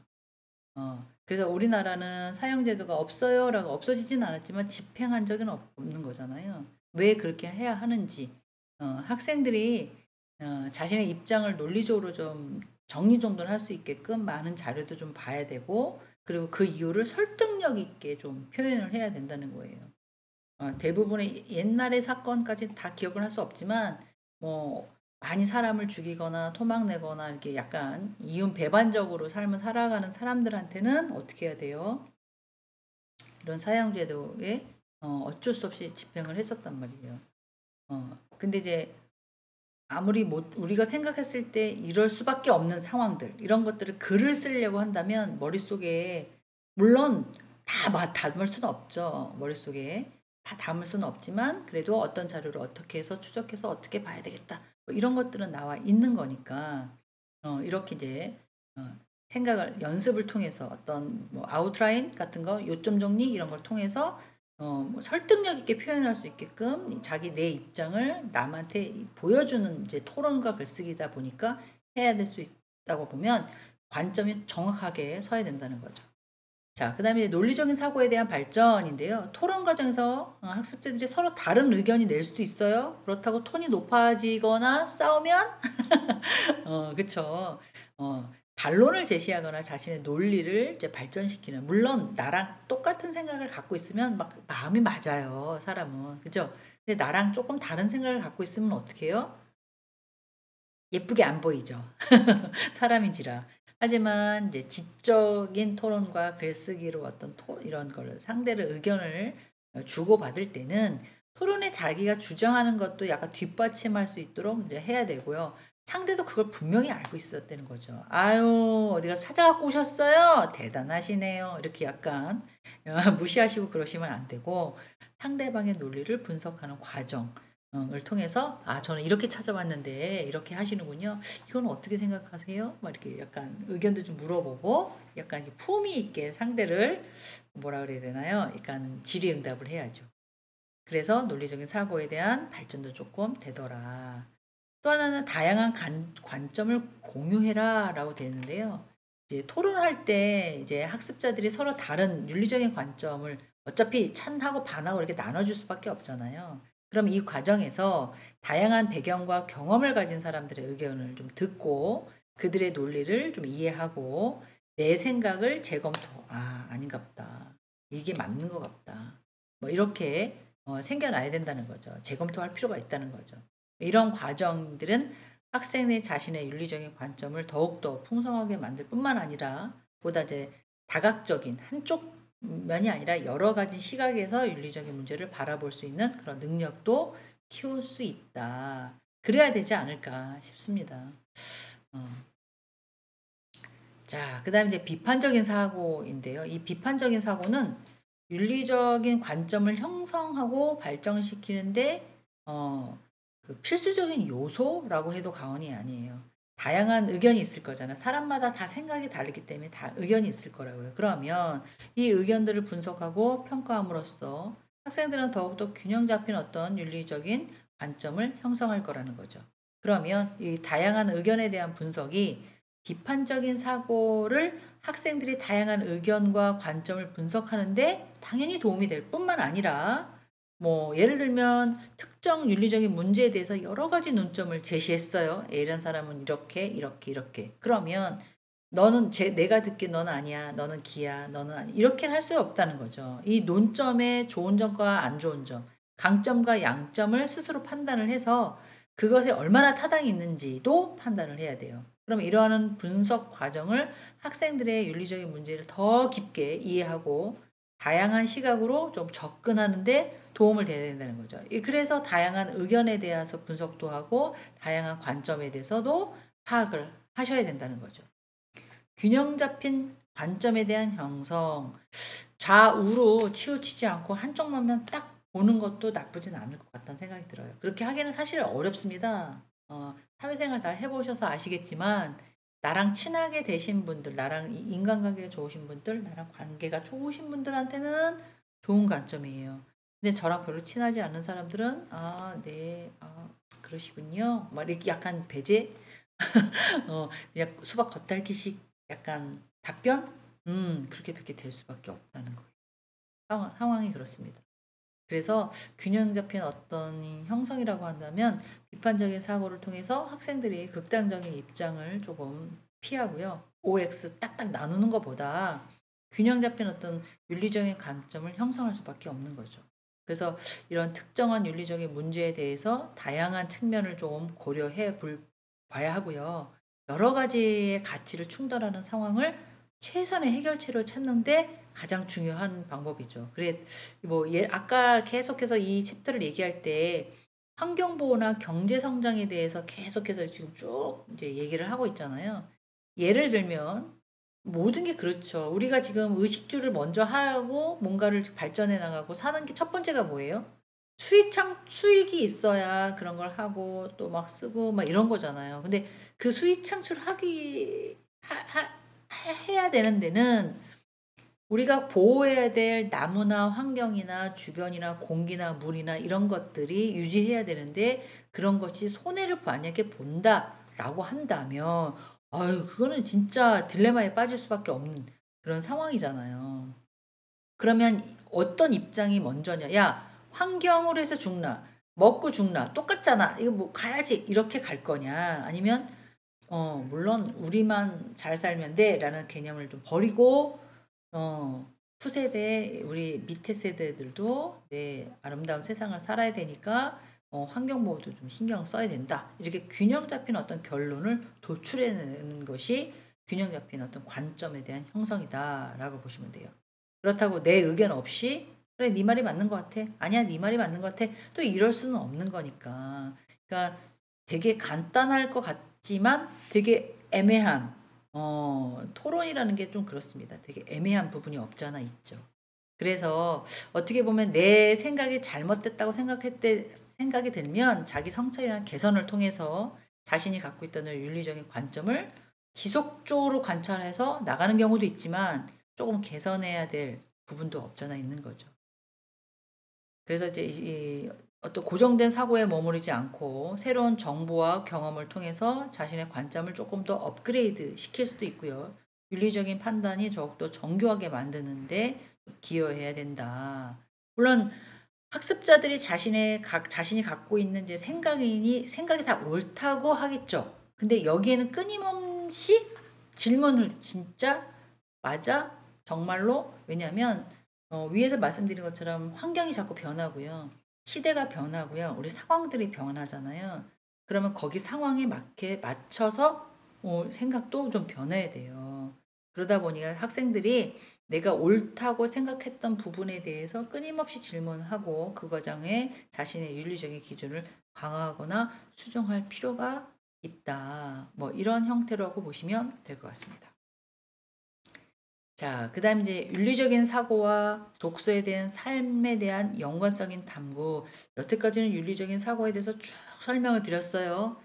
Speaker 1: 그래서 우리나라는 사형제도가 없어요라고 없어지진 않았지만 집행한 적은 없는 거잖아요. 왜 그렇게 해야 하는지 학생들이 자신의 입장을 논리적으로 좀 정리정돈을 할 수 있게끔 많은 자료도 좀 봐야 되고 그리고 그 이유를 설득력 있게 좀 표현을 해야 된다는 거예요. 대부분의 옛날의 사건까지 다 기억을 할 수 없지만 뭐 많이 사람을 죽이거나 토막내거나 이렇게 약간 이윤 배반적으로 삶을 살아가는 사람들한테는 어떻게 해야 돼요? 이런 사형제도에 어쩔 수 없이 집행을 했었단 말이에요. 근데 이제 아무리 우리가 생각했을 때 이럴 수밖에 없는 상황들 이런 것들을 글을 쓰려고 한다면 머릿속에 물론 다 담을 수는 없죠. 머릿속에 다 담을 수는 없지만 그래도 어떤 자료를 어떻게 해서 추적해서 어떻게 봐야 되겠다. 뭐 이런 것들은 나와 있는 거니까 이렇게 이제 생각을 연습을 통해서 어떤 뭐 아웃라인 같은 거 요점 정리 이런 걸 통해서 뭐 설득력 있게 표현할 수 있게끔 자기 내 입장을 남한테 보여주는 이제 토론과 글쓰기다 보니까 해야 될 수 있다고 보면 관점이 정확하게 서야 된다는 거죠. 자, 그 다음에 논리적인 사고에 대한 발전인데요. 토론 과정에서 학습자들이 서로 다른 의견이 낼 수도 있어요. 그렇다고 톤이 높아지거나 싸우면 그쵸. 반론을 제시하거나 자신의 논리를 이제 발전시키는 물론 나랑 똑같은 생각을 갖고 있으면 막 마음이 맞아요, 사람은. 그죠? 근데 나랑 조금 다른 생각을 갖고 있으면 어떻게 해요? 예쁘게 안 보이죠. 사람인지라. 하지만 이제 지적인 토론과 글쓰기로 어떤 이런 거를 상대를 의견을 주고받을 때는 토론에 자기가 주장하는 것도 약간 뒷받침할 수 있도록 이제 해야 되고요. 상대도 그걸 분명히 알고 있었다는 거죠. 아유, 어디가 찾아갖고 오셨어요? 대단하시네요. 이렇게 약간 무시하시고 그러시면 안 되고 상대방의 논리를 분석하는 과정. 을 통해서 저는 이렇게 찾아봤는데 이렇게 하시는군요. 이건 어떻게 생각하세요? 막 이렇게 약간 의견도 좀 물어보고 약간 이렇게 품위 있게 상대를 뭐라 그래야 되나요? 약간 질의응답을 해야죠. 그래서 논리적인 사고에 대한 발전도 조금 되더라. 또 하나는 다양한 관점을 공유해라라고 되는데요. 이제 토론할 때 이제 학습자들이 서로 다른 윤리적인 관점을 어차피 찬하고 반하고 이렇게 나눠줄 수밖에 없잖아요. 그럼 이 과정에서 다양한 배경과 경험을 가진 사람들의 의견을 좀 듣고 그들의 논리를 좀 이해하고 내 생각을 재검토. 아닌가 보다. 이게 맞는 것 같다. 뭐 이렇게 생겨나야 된다는 거죠. 재검토할 필요가 있다는 거죠. 이런 과정들은 학생의 자신의 윤리적인 관점을 더욱더 풍성하게 만들 뿐만 아니라 보다 이제 다각적인 한쪽 면이 아니라 여러 가지 시각에서 윤리적인 문제를 바라볼 수 있는 그런 능력도 키울 수 있다. 그래야 되지 않을까 싶습니다. 어. 자, 그 다음에 이제 비판적인 사고인데요. 이 비판적인 사고는 윤리적인 관점을 형성하고 발전시키는데 어, 그 필수적인 요소라고 해도 과언이 아니에요. 다양한 의견이 있을 거잖아. 사람마다 다 생각이 다르기 때문에 다 의견이 있을 거라고요. 그러면 이 의견들을 분석하고 평가함으로써 학생들은 더욱더 균형 잡힌 어떤 윤리적인 관점을 형성할 거라는 거죠. 그러면 이 다양한 의견에 대한 분석이 비판적인 사고를 학생들이 다양한 의견과 관점을 분석하는데 당연히 도움이 될 뿐만 아니라 뭐 예를 들면 특정 윤리적인 문제에 대해서 여러 가지 논점을 제시했어요. 이런 사람은 이렇게 이렇게 이렇게. 그러면 너는 내가 듣기에 너는 아니야. 너는 기야. 너는 아니. 이렇게는 할 수 없다는 거죠. 이 논점의 좋은 점과 안 좋은 점, 강점과 양점을 스스로 판단을 해서 그것에 얼마나 타당이 있는지도 판단을 해야 돼요. 그럼 이러한 분석 과정을 학생들의 윤리적인 문제를 더 깊게 이해하고 다양한 시각으로 좀 접근하는데 도움을 돼야 된다는 거죠. 그래서 다양한 의견에 대해서 분석도 하고 다양한 관점에 대해서도 파악을 하셔야 된다는 거죠. 균형 잡힌 관점에 대한 형성, 좌우로 치우치지 않고 한쪽만 딱 보는 것도 나쁘진 않을 것 같다는 생각이 들어요. 그렇게 하기는 사실 어렵습니다. 사회생활 잘 해보셔서 아시겠지만 나랑 친하게 되신 분들, 나랑 인간관계가 좋으신 분들, 나랑 관계가 좋으신 분들한테는 좋은 관점이에요. 근데 저랑 별로 친하지 않은 사람들은 네, 그러시군요. 막 이렇게 약간 배제, 그냥 수박 겉핥기식 약간 답변, 그렇게 될 수밖에 없다는 거예요. 상황이 그렇습니다. 그래서 균형 잡힌 어떤 형성이라고 한다면 비판적인 사고를 통해서 학생들이 극단적인 입장을 조금 피하고요. OX 딱딱 나누는 것보다 균형 잡힌 어떤 윤리적인 관점을 형성할 수밖에 없는 거죠. 그래서 이런 특정한 윤리적인 문제에 대해서 다양한 측면을 좀 고려해 봐야 하고요. 여러 가지의 가치를 충돌하는 상황을 최선의 해결책을 찾는데 가장 중요한 방법이죠. 그래 아까 계속해서 이 챕터를 얘기할 때 환경보호나 경제성장에 대해서 계속해서 지금 쭉 이제 얘기를 하고 있잖아요. 예를 들면 모든 게 그렇죠. 우리가 지금 의식주를 먼저 하고 뭔가를 발전해 나가고 사는 게 첫 번째가 뭐예요? 수익이 있어야 그런 걸 하고 또 막 쓰고 막 이런 거잖아요. 근데 그 수익 해야 되는 데는 우리가 보호해야 될 나무나 환경이나 주변이나 공기나 물이나 이런 것들이 유지해야 되는데 그런 것이 손해를 만약에 본다라고 한다면 아유 그거는 진짜 딜레마에 빠질 수밖에 없는 그런 상황이잖아요. 그러면 어떤 입장이 먼저냐? 야, 환경으로 해서 죽나? 먹고 죽나? 똑같잖아. 이거 뭐 가야지. 이렇게 갈 거냐? 아니면 물론 우리만 잘 살면 돼라는 개념을 좀 버리고 후세대 우리 밑에 세대들도 네, 아름다운 세상을 살아야 되니까 환경 보호도 좀 신경 써야 된다. 이렇게 균형 잡힌 어떤 결론을 도출해내는 것이 균형 잡힌 어떤 관점에 대한 형성이다라고 보시면 돼요. 그렇다고 내 의견 없이 그래 네 말이 맞는 것 같아. 아니야 네 말이 맞는 것 같아. 또 이럴 수는 없는 거니까. 그러니까 되게 간단할 것 같지만 되게 애매한 토론이라는 게 좀 그렇습니다. 되게 애매한 부분이 없지 않아 있죠. 그래서 어떻게 보면 내 생각이 잘못됐다고 생각이 들면 자기 성찰이나 개선을 통해서 자신이 갖고 있던 윤리적인 관점을 지속적으로 관찰해서 나가는 경우도 있지만 조금 개선해야 될 부분도 없잖아 있는 거죠. 그래서 이제 이 어떤 고정된 사고에 머무르지 않고 새로운 정보와 경험을 통해서 자신의 관점을 조금 더 업그레이드 시킬 수도 있고요. 윤리적인 판단이 더욱더 정교하게 만드는데 기여해야 된다. 물론 학습자들이 자신이 갖고 있는 이제 생각이 다 옳다고 하겠죠. 근데 여기에는 끊임없이 질문을 진짜 맞아? 정말로? 왜냐하면 위에서 말씀드린 것처럼 환경이 자꾸 변하고요. 시대가 변하고요. 우리 상황들이 변하잖아요. 그러면 거기 상황에 맞춰서 생각도 좀 변해야 돼요. 그러다 보니까 학생들이 내가 옳다고 생각했던 부분에 대해서 끊임없이 질문하고 그 과정에 자신의 윤리적인 기준을 강화하거나 수정할 필요가 있다. 뭐 이런 형태라고 보시면 될 것 같습니다. 자, 그 다음에 이제 윤리적인 사고와 독서에 대한 삶에 대한 연관성인 탐구. 여태까지는 윤리적인 사고에 대해서 쭉 설명을 드렸어요.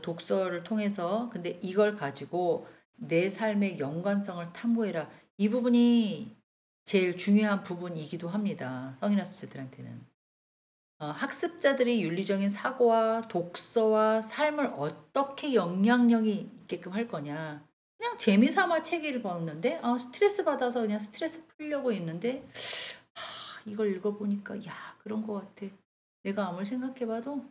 Speaker 1: 독서를 통해서. 근데 이걸 가지고 내 삶의 연관성을 탐구해라. 이 부분이 제일 중요한 부분이기도 합니다. 성인학습자들한테는. 학습자들이 윤리적인 사고와 독서와 삶을 어떻게 영향력이 있게끔 할 거냐. 그냥 재미삼아 책 읽었는데, 스트레스 받아서 그냥 스트레스 풀려고 있는데, 이걸 읽어보니까, 야, 그런 것 같아. 내가 아무리 생각해봐도,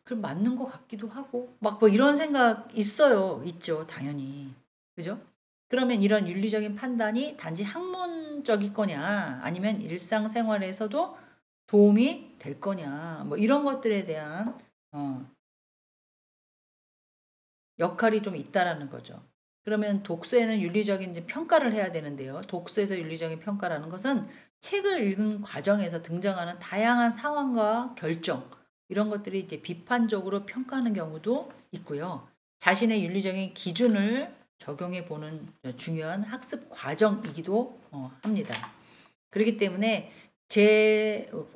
Speaker 1: 그럼 맞는 것 같기도 하고, 막 뭐 이런 생각 있어요. 있죠. 당연히. 그죠? 그러면 이런 윤리적인 판단이 단지 학문적일 거냐, 아니면 일상생활에서도 도움이 될 거냐, 뭐 이런 것들에 대한 어, 역할이 좀 있다라는 거죠. 그러면 독서에는 윤리적인 이제 평가를 해야 되는데요. 독서에서 윤리적인 평가라는 것은 책을 읽은 과정에서 등장하는 다양한 상황과 결정, 이런 것들이 이제 비판적으로 평가하는 경우도 있고요. 자신의 윤리적인 기준을 적용해 보는 중요한 학습 과정이기도 합니다. 그렇기 때문에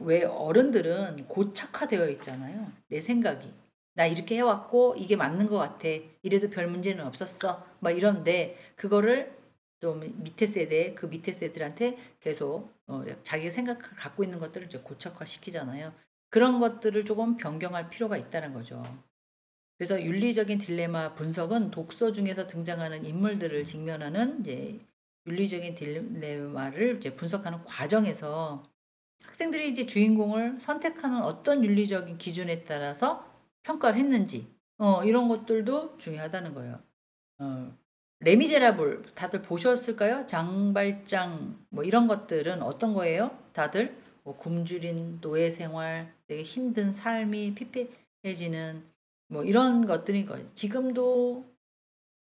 Speaker 1: 왜 어른들은 고착화되어 있잖아요. 내 생각이. 나 이렇게 해왔고 이게 맞는 것 같아. 이래도 별 문제는 없었어. 막 이런데 그거를 좀 밑에 세대, 그 밑에 세대들한테 계속 자기 생각 갖고 있는 것들을 이제 고착화 시키잖아요. 그런 것들을 조금 변경할 필요가 있다는 거죠. 그래서 윤리적인 딜레마 분석은 독서 중에서 등장하는 인물들을 직면하는 이제 윤리적인 딜레마를 이제 분석하는 과정에서 학생들이 이제 주인공을 선택하는 어떤 윤리적인 기준에 따라서 평가를 했는지, 이런 것들도 중요하다는 거예요. 어, 레미제라블 다들 보셨을까요? 장발장 뭐 이런 것들은 어떤 거예요? 다들 뭐 굶주린 노예 생활, 되게 힘든 삶이 피폐해지는 뭐 이런 것들인 거예요. 지금도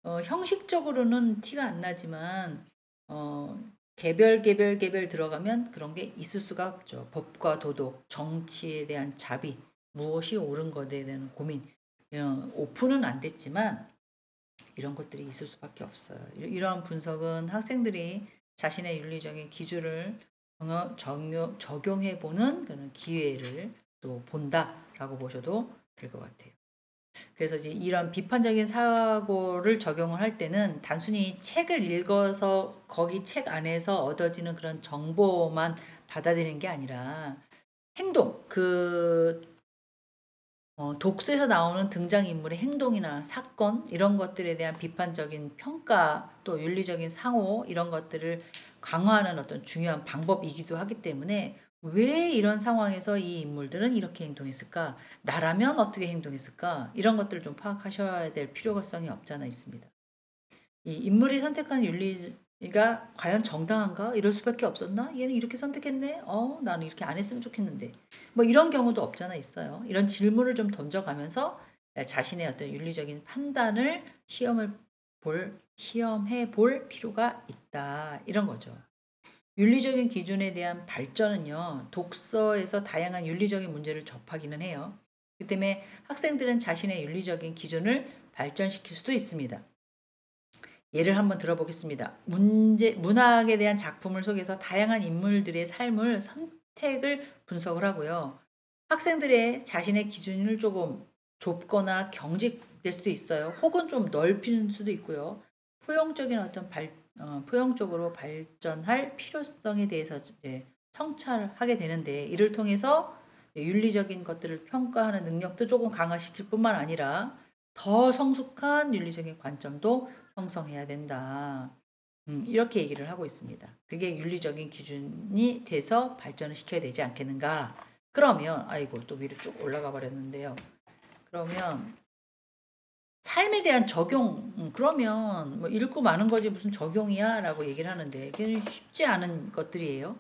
Speaker 1: 형식적으로는 티가 안 나지만 어, 개별 들어가면 그런 게 있을 수가 없죠. 법과 도덕, 정치에 대한 자비, 무엇이 옳은 것에 대한 고민. 오픈은 안 됐지만 이런 것들이 있을 수밖에 없어요. 이러한 분석은 학생들이 자신의 윤리적인 기준을 적용해 보는 그런 기회를 또 본다라고 보셔도 될 것 같아요. 그래서 이제 이런 비판적인 사고를 적용을 할 때는 단순히 책을 읽어서 거기 책 안에서 얻어지는 그런 정보만 받아들이는 게 아니라 행동, 독서에서 나오는 등장인물의 행동이나 사건, 이런 것들에 대한 비판적인 평가, 또 윤리적인 상호, 이런 것들을 강화하는 어떤 중요한 방법이기도 하기 때문에 왜 이런 상황에서 이 인물들은 이렇게 행동했을까? 나라면 어떻게 행동했을까? 이런 것들을 좀 파악하셔야 될 필요성이 없잖아 있습니다. 이 인물이 선택한 윤리가 과연 정당한가? 이럴 수밖에 없었나? 얘는 이렇게 선택했네? 나는 이렇게 안 했으면 좋겠는데. 뭐 이런 경우도 없잖아 있어요. 이런 질문을 좀 던져가면서 자신의 어떤 윤리적인 판단을 시험해 볼 필요가 있다. 이런 거죠. 윤리적인 기준에 대한 발전은요, 독서에서 다양한 윤리적인 문제를 접하기는 해요. 그 때문에 학생들은 자신의 윤리적인 기준을 발전시킬 수도 있습니다. 예를 한번 들어보겠습니다. 문학에 대한 작품을 속에서 다양한 인물들의 삶을 선택을 분석을 하고요. 학생들의 자신의 기준을 조금 좁거나 경직될 수도 있어요. 혹은 좀 넓힐 수도 있고요. 포용적으로 발전할 필요성에 대해서 이제 성찰하게 되는데, 이를 통해서 윤리적인 것들을 평가하는 능력도 조금 강화시킬 뿐만 아니라 더 성숙한 윤리적인 관점도 형성해야 된다. 이렇게 얘기를 하고 있습니다. 그게 윤리적인 기준이 돼서 발전을 시켜야 되지 않겠는가. 그러면, 아이고, 또 위로 쭉 올라가 버렸는데요. 그러면, 삶에 대한 적용, 그러면 뭐 읽고 마는 거지 무슨 적용이야? 라고 얘기를 하는데, 그게 쉽지 않은 것들이에요.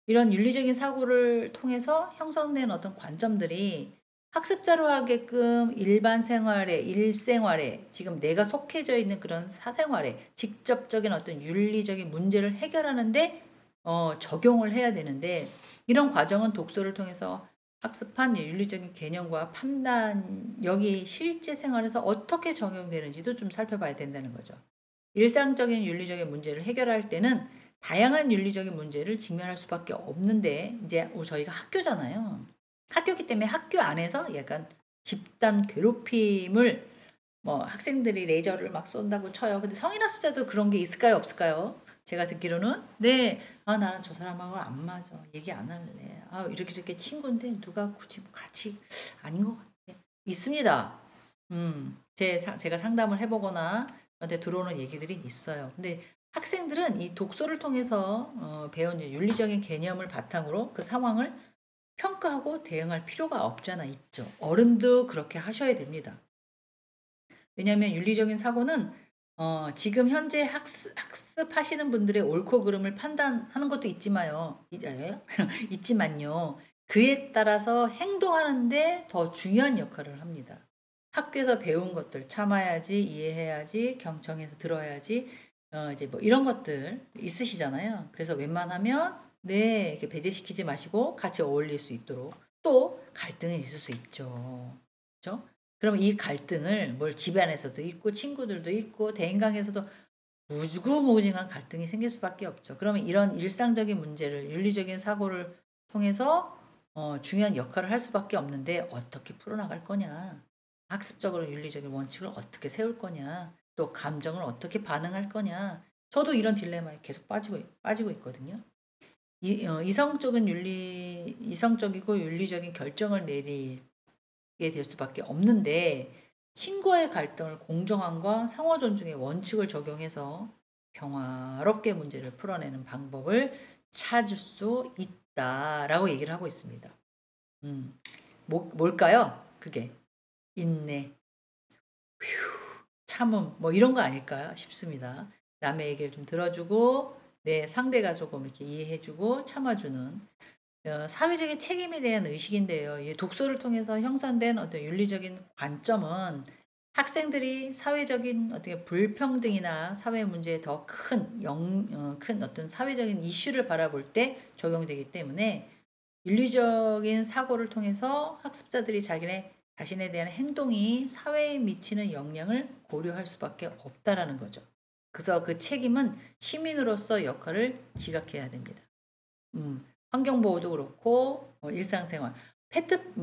Speaker 1: 이런 윤리적인 사고를 통해서 형성된 어떤 관점들이 학습자로 하게끔 일반 생활에, 일생활에, 지금 내가 속해져 있는 그런 사생활에 직접적인 어떤 윤리적인 문제를 해결하는데 적용을 해야 되는데, 이런 과정은 독서를 통해서 학습한 윤리적인 개념과 판단력이 실제 생활에서 어떻게 적용되는지도 좀 살펴봐야 된다는 거죠. 일상적인 윤리적인 문제를 해결할 때는 다양한 윤리적인 문제를 직면할 수밖에 없는데 이제 저희가 학교잖아요. 학교기 때문에 학교 안에서 약간 집단 괴롭힘을 뭐 학생들이 레이저를 막 쏜다고 쳐요. 근데 성인 학습자도 그런 게 있을까요? 없을까요? 제가 듣기로는 네. 아 나는 저 사람하고 안 맞아. 얘기 안 할래. 아 이렇게 이렇게 친구인데 누가 굳이 뭐 같이 아닌 것 같아. 있습니다. 제가 상담을 해 보거나 저한테 들어오는 얘기들이 있어요. 근데 학생들은 이 독서를 통해서 배운 윤리적인 개념을 바탕으로 그 상황을 평가하고 대응할 필요가 없잖아 있죠. 어른도 그렇게 하셔야 됩니다. 왜냐하면 윤리적인 사고는 지금 현재 학습하시는 분들의 옳고 그름을 판단하는 것도 있지만요. 있지만요. 그에 따라서 행동하는데 더 중요한 역할을 합니다. 학교에서 배운 것들 참아야지, 이해해야지, 경청해서 들어야지, 이제 뭐 이런 것들 있으시잖아요. 그래서 웬만하면 네, 이렇게 배제시키지 마시고 같이 어울릴 수 있도록 또 갈등은 있을 수 있죠. 그죠? 그럼 이 갈등을 뭘 집안에서도 있고 친구들도 있고 대인관계에서도 무지무지한 갈등이 생길 수밖에 없죠. 그러면 이런 일상적인 문제를 윤리적인 사고를 통해서 중요한 역할을 할 수밖에 없는데 어떻게 풀어나갈 거냐. 학습적으로 윤리적인 원칙을 어떻게 세울 거냐. 또 감정을 어떻게 반응할 거냐. 저도 이런 딜레마에 계속 빠지고 있거든요. 이성적이고 윤리적인 결정을 내리게 될 수밖에 없는데 친구와의 갈등을 공정함과 상호 존중의 원칙을 적용해서 평화롭게 문제를 풀어내는 방법을 찾을 수 있다라고 얘기를 하고 있습니다. 뭘까요? 그게 인내, 참음 뭐 이런 거 아닐까요? 싶습니다. 남의 얘기를 좀 들어주고 내 상대가 조금 이렇게 이해해주고 참아주는 사회적인 책임에 대한 의식인데요. 이 독서를 통해서 형성된 어떤 윤리적인 관점은 학생들이 사회적인 어떻게 불평등이나 사회 문제에 더 큰 어떤 사회적인 이슈를 바라볼 때 적용되기 때문에 윤리적인 사고를 통해서 학습자들이 자신에 대한 행동이 사회에 미치는 영향을 고려할 수밖에 없다라는 거죠. 그래서 그 책임은 시민으로서 역할을 지각해야 됩니다. 환경보호도 그렇고 일상생활 페트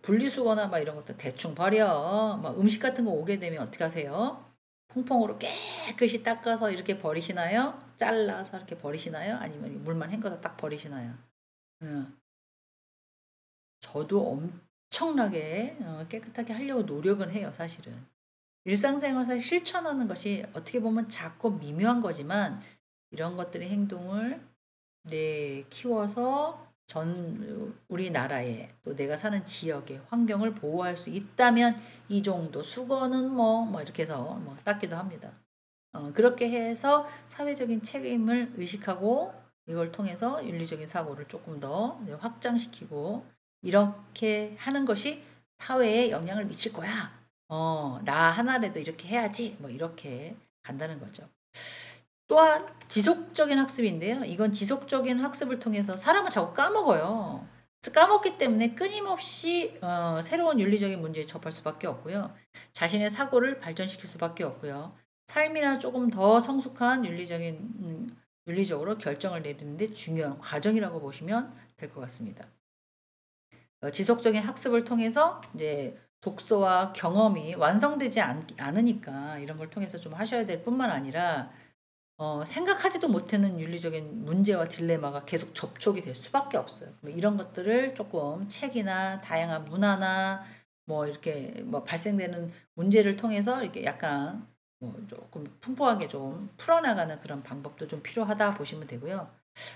Speaker 1: 분리수거나 막 이런 것도 대충 버려. 막 음식 같은 거 오게 되면 어떻게 하세요? 퐁퐁으로 깨끗이 닦아서 이렇게 버리시나요? 잘라서 이렇게 버리시나요? 아니면 물만 헹궈서 딱 버리시나요? 음, 저도 엄청나게 깨끗하게 하려고 노력은 해요, 사실은. 일상생활에서 실천하는 것이 어떻게 보면 작고 미묘한 거지만 이런 것들의 행동을 키워서 우리나라에 또 내가 사는 지역의 환경을 보호할 수 있다면 이 정도 수거는 뭐 이렇게 해서 뭐 닦기도 합니다. 그렇게 해서 사회적인 책임을 의식하고 이걸 통해서 윤리적인 사고를 조금 더 확장시키고 이렇게 하는 것이 사회에 영향을 미칠 거야. 나 하나라도 이렇게 해야지. 뭐 이렇게 간다는 거죠. 또한 지속적인 학습인데요. 이건 지속적인 학습을 통해서 사람은 자꾸 까먹어요. 까먹기 때문에 끊임없이 새로운 윤리적인 문제에 접할 수밖에 없고요. 자신의 사고를 발전시킬 수밖에 없고요. 삶이나 조금 더 성숙한 윤리적으로 결정을 내리는데 중요한 과정이라고 보시면 될 것 같습니다. 지속적인 학습을 통해서 이제 독서와 경험이 완성되지 않으니까 이런 걸 통해서 좀 하셔야 될 뿐만 아니라 생각하지도 못하는 윤리적인 문제와 딜레마가 계속 접촉이 될 수밖에 없어요. 뭐 이런 것들을 조금 책이나 다양한 문화나 뭐 이렇게 뭐 발생되는 문제를 통해서 이렇게 약간 뭐 조금 풍부하게 좀 풀어나가는 그런 방법도 좀 필요하다 보시면 되고요.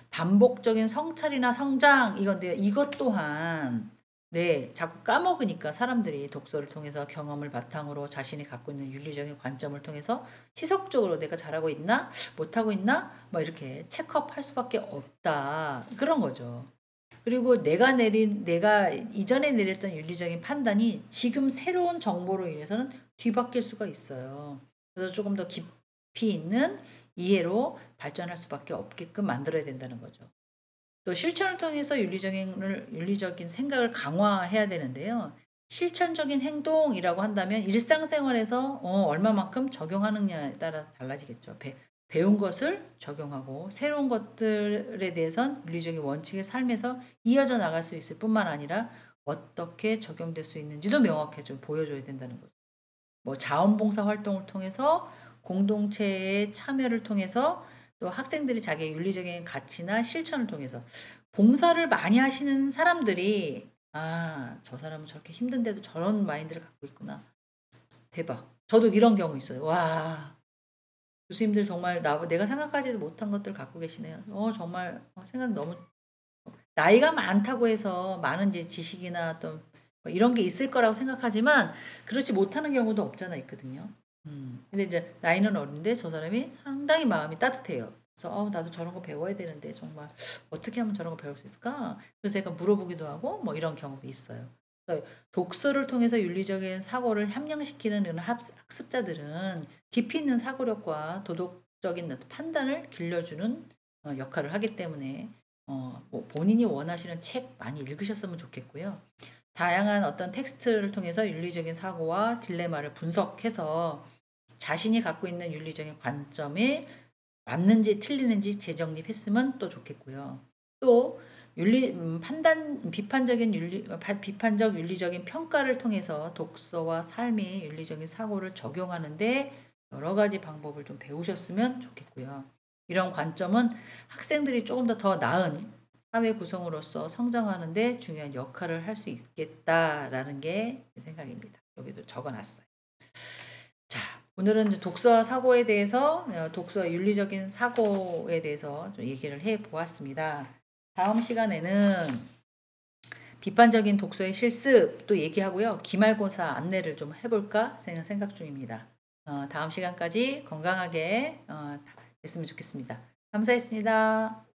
Speaker 1: 반복적인 성찰이나 성장 이건데요. 이것 또한 네, 자꾸 까먹으니까 사람들이 독서를 통해서 경험을 바탕으로 자신이 갖고 있는 윤리적인 관점을 통해서 지속적으로 내가 잘하고 있나? 못하고 있나? 뭐 이렇게 체크업 할 수밖에 없다. 그런 거죠. 그리고 내가 이전에 내렸던 윤리적인 판단이 지금 새로운 정보로 인해서는 뒤바뀔 수가 있어요. 그래서 조금 더 깊이 있는 이해로 발전할 수밖에 없게끔 만들어야 된다는 거죠. 또 실천을 통해서 윤리적인 생각을 강화해야 되는데요. 실천적인 행동이라고 한다면 일상생활에서 얼마만큼 적용하느냐에 따라 달라지겠죠. 배운 것을 적용하고 새로운 것들에 대해선 윤리적인 원칙의 삶에서 이어져 나갈 수 있을 뿐만 아니라 어떻게 적용될 수 있는지도 명확하게 좀 보여줘야 된다는 거죠. 뭐 자원봉사 활동을 통해서 공동체의 참여를 통해서 또 학생들이 자기의 윤리적인 가치나 실천을 통해서 봉사를 많이 하시는 사람들이 아, 저 사람은 저렇게 힘든데도 저런 마인드를 갖고 있구나. 대박. 저도 이런 경우 있어요. 와, 교수님들 정말 내가 생각하지도 못한 것들 갖고 계시네요. 정말 생각 너무 나이가 많다고 해서 많은 이제 지식이나 어떤 뭐 이런 게 있을 거라고 생각하지만 그렇지 못하는 경우도 없잖아 있거든요. 근데 이제 나이는 어린데 저 사람이 상당히 마음이 따뜻해요. 그래서 나도 저런 거 배워야 되는데 정말 어떻게 하면 저런 거 배울 수 있을까? 그래서 제가 물어보기도 하고 뭐 이런 경우도 있어요. 그래서 독서를 통해서 윤리적인 사고를 함양시키는 이런 학습자들은 깊이 있는 사고력과 도덕적인 어떤 판단을 길러주는 역할을 하기 때문에 뭐 본인이 원하시는 책 많이 읽으셨으면 좋겠고요. 다양한 어떤 텍스트를 통해서 윤리적인 사고와 딜레마를 분석해서 자신이 갖고 있는 윤리적인 관점에 맞는지 틀리는지 재정립했으면 또 좋겠고요. 또 비판적 윤리적인 평가를 통해서 독서와 삶의 윤리적인 사고를 적용하는데 여러 가지 방법을 좀 배우셨으면 좋겠고요. 이런 관점은 학생들이 조금 더 나은 사회 구성으로서 성장하는데 중요한 역할을 할 수 있겠다라는 게 제 생각입니다. 여기도 적어놨어요. 자, 오늘은 이제 독서 사고에 대해서, 독서의 윤리적인 사고에 대해서 좀 얘기를 해 보았습니다. 다음 시간에는 비판적인 독서의 실습도 얘기하고요. 기말고사 안내를 좀 해볼까 생각 중입니다. 다음 시간까지 건강하게 됐으면 좋겠습니다. 감사했습니다.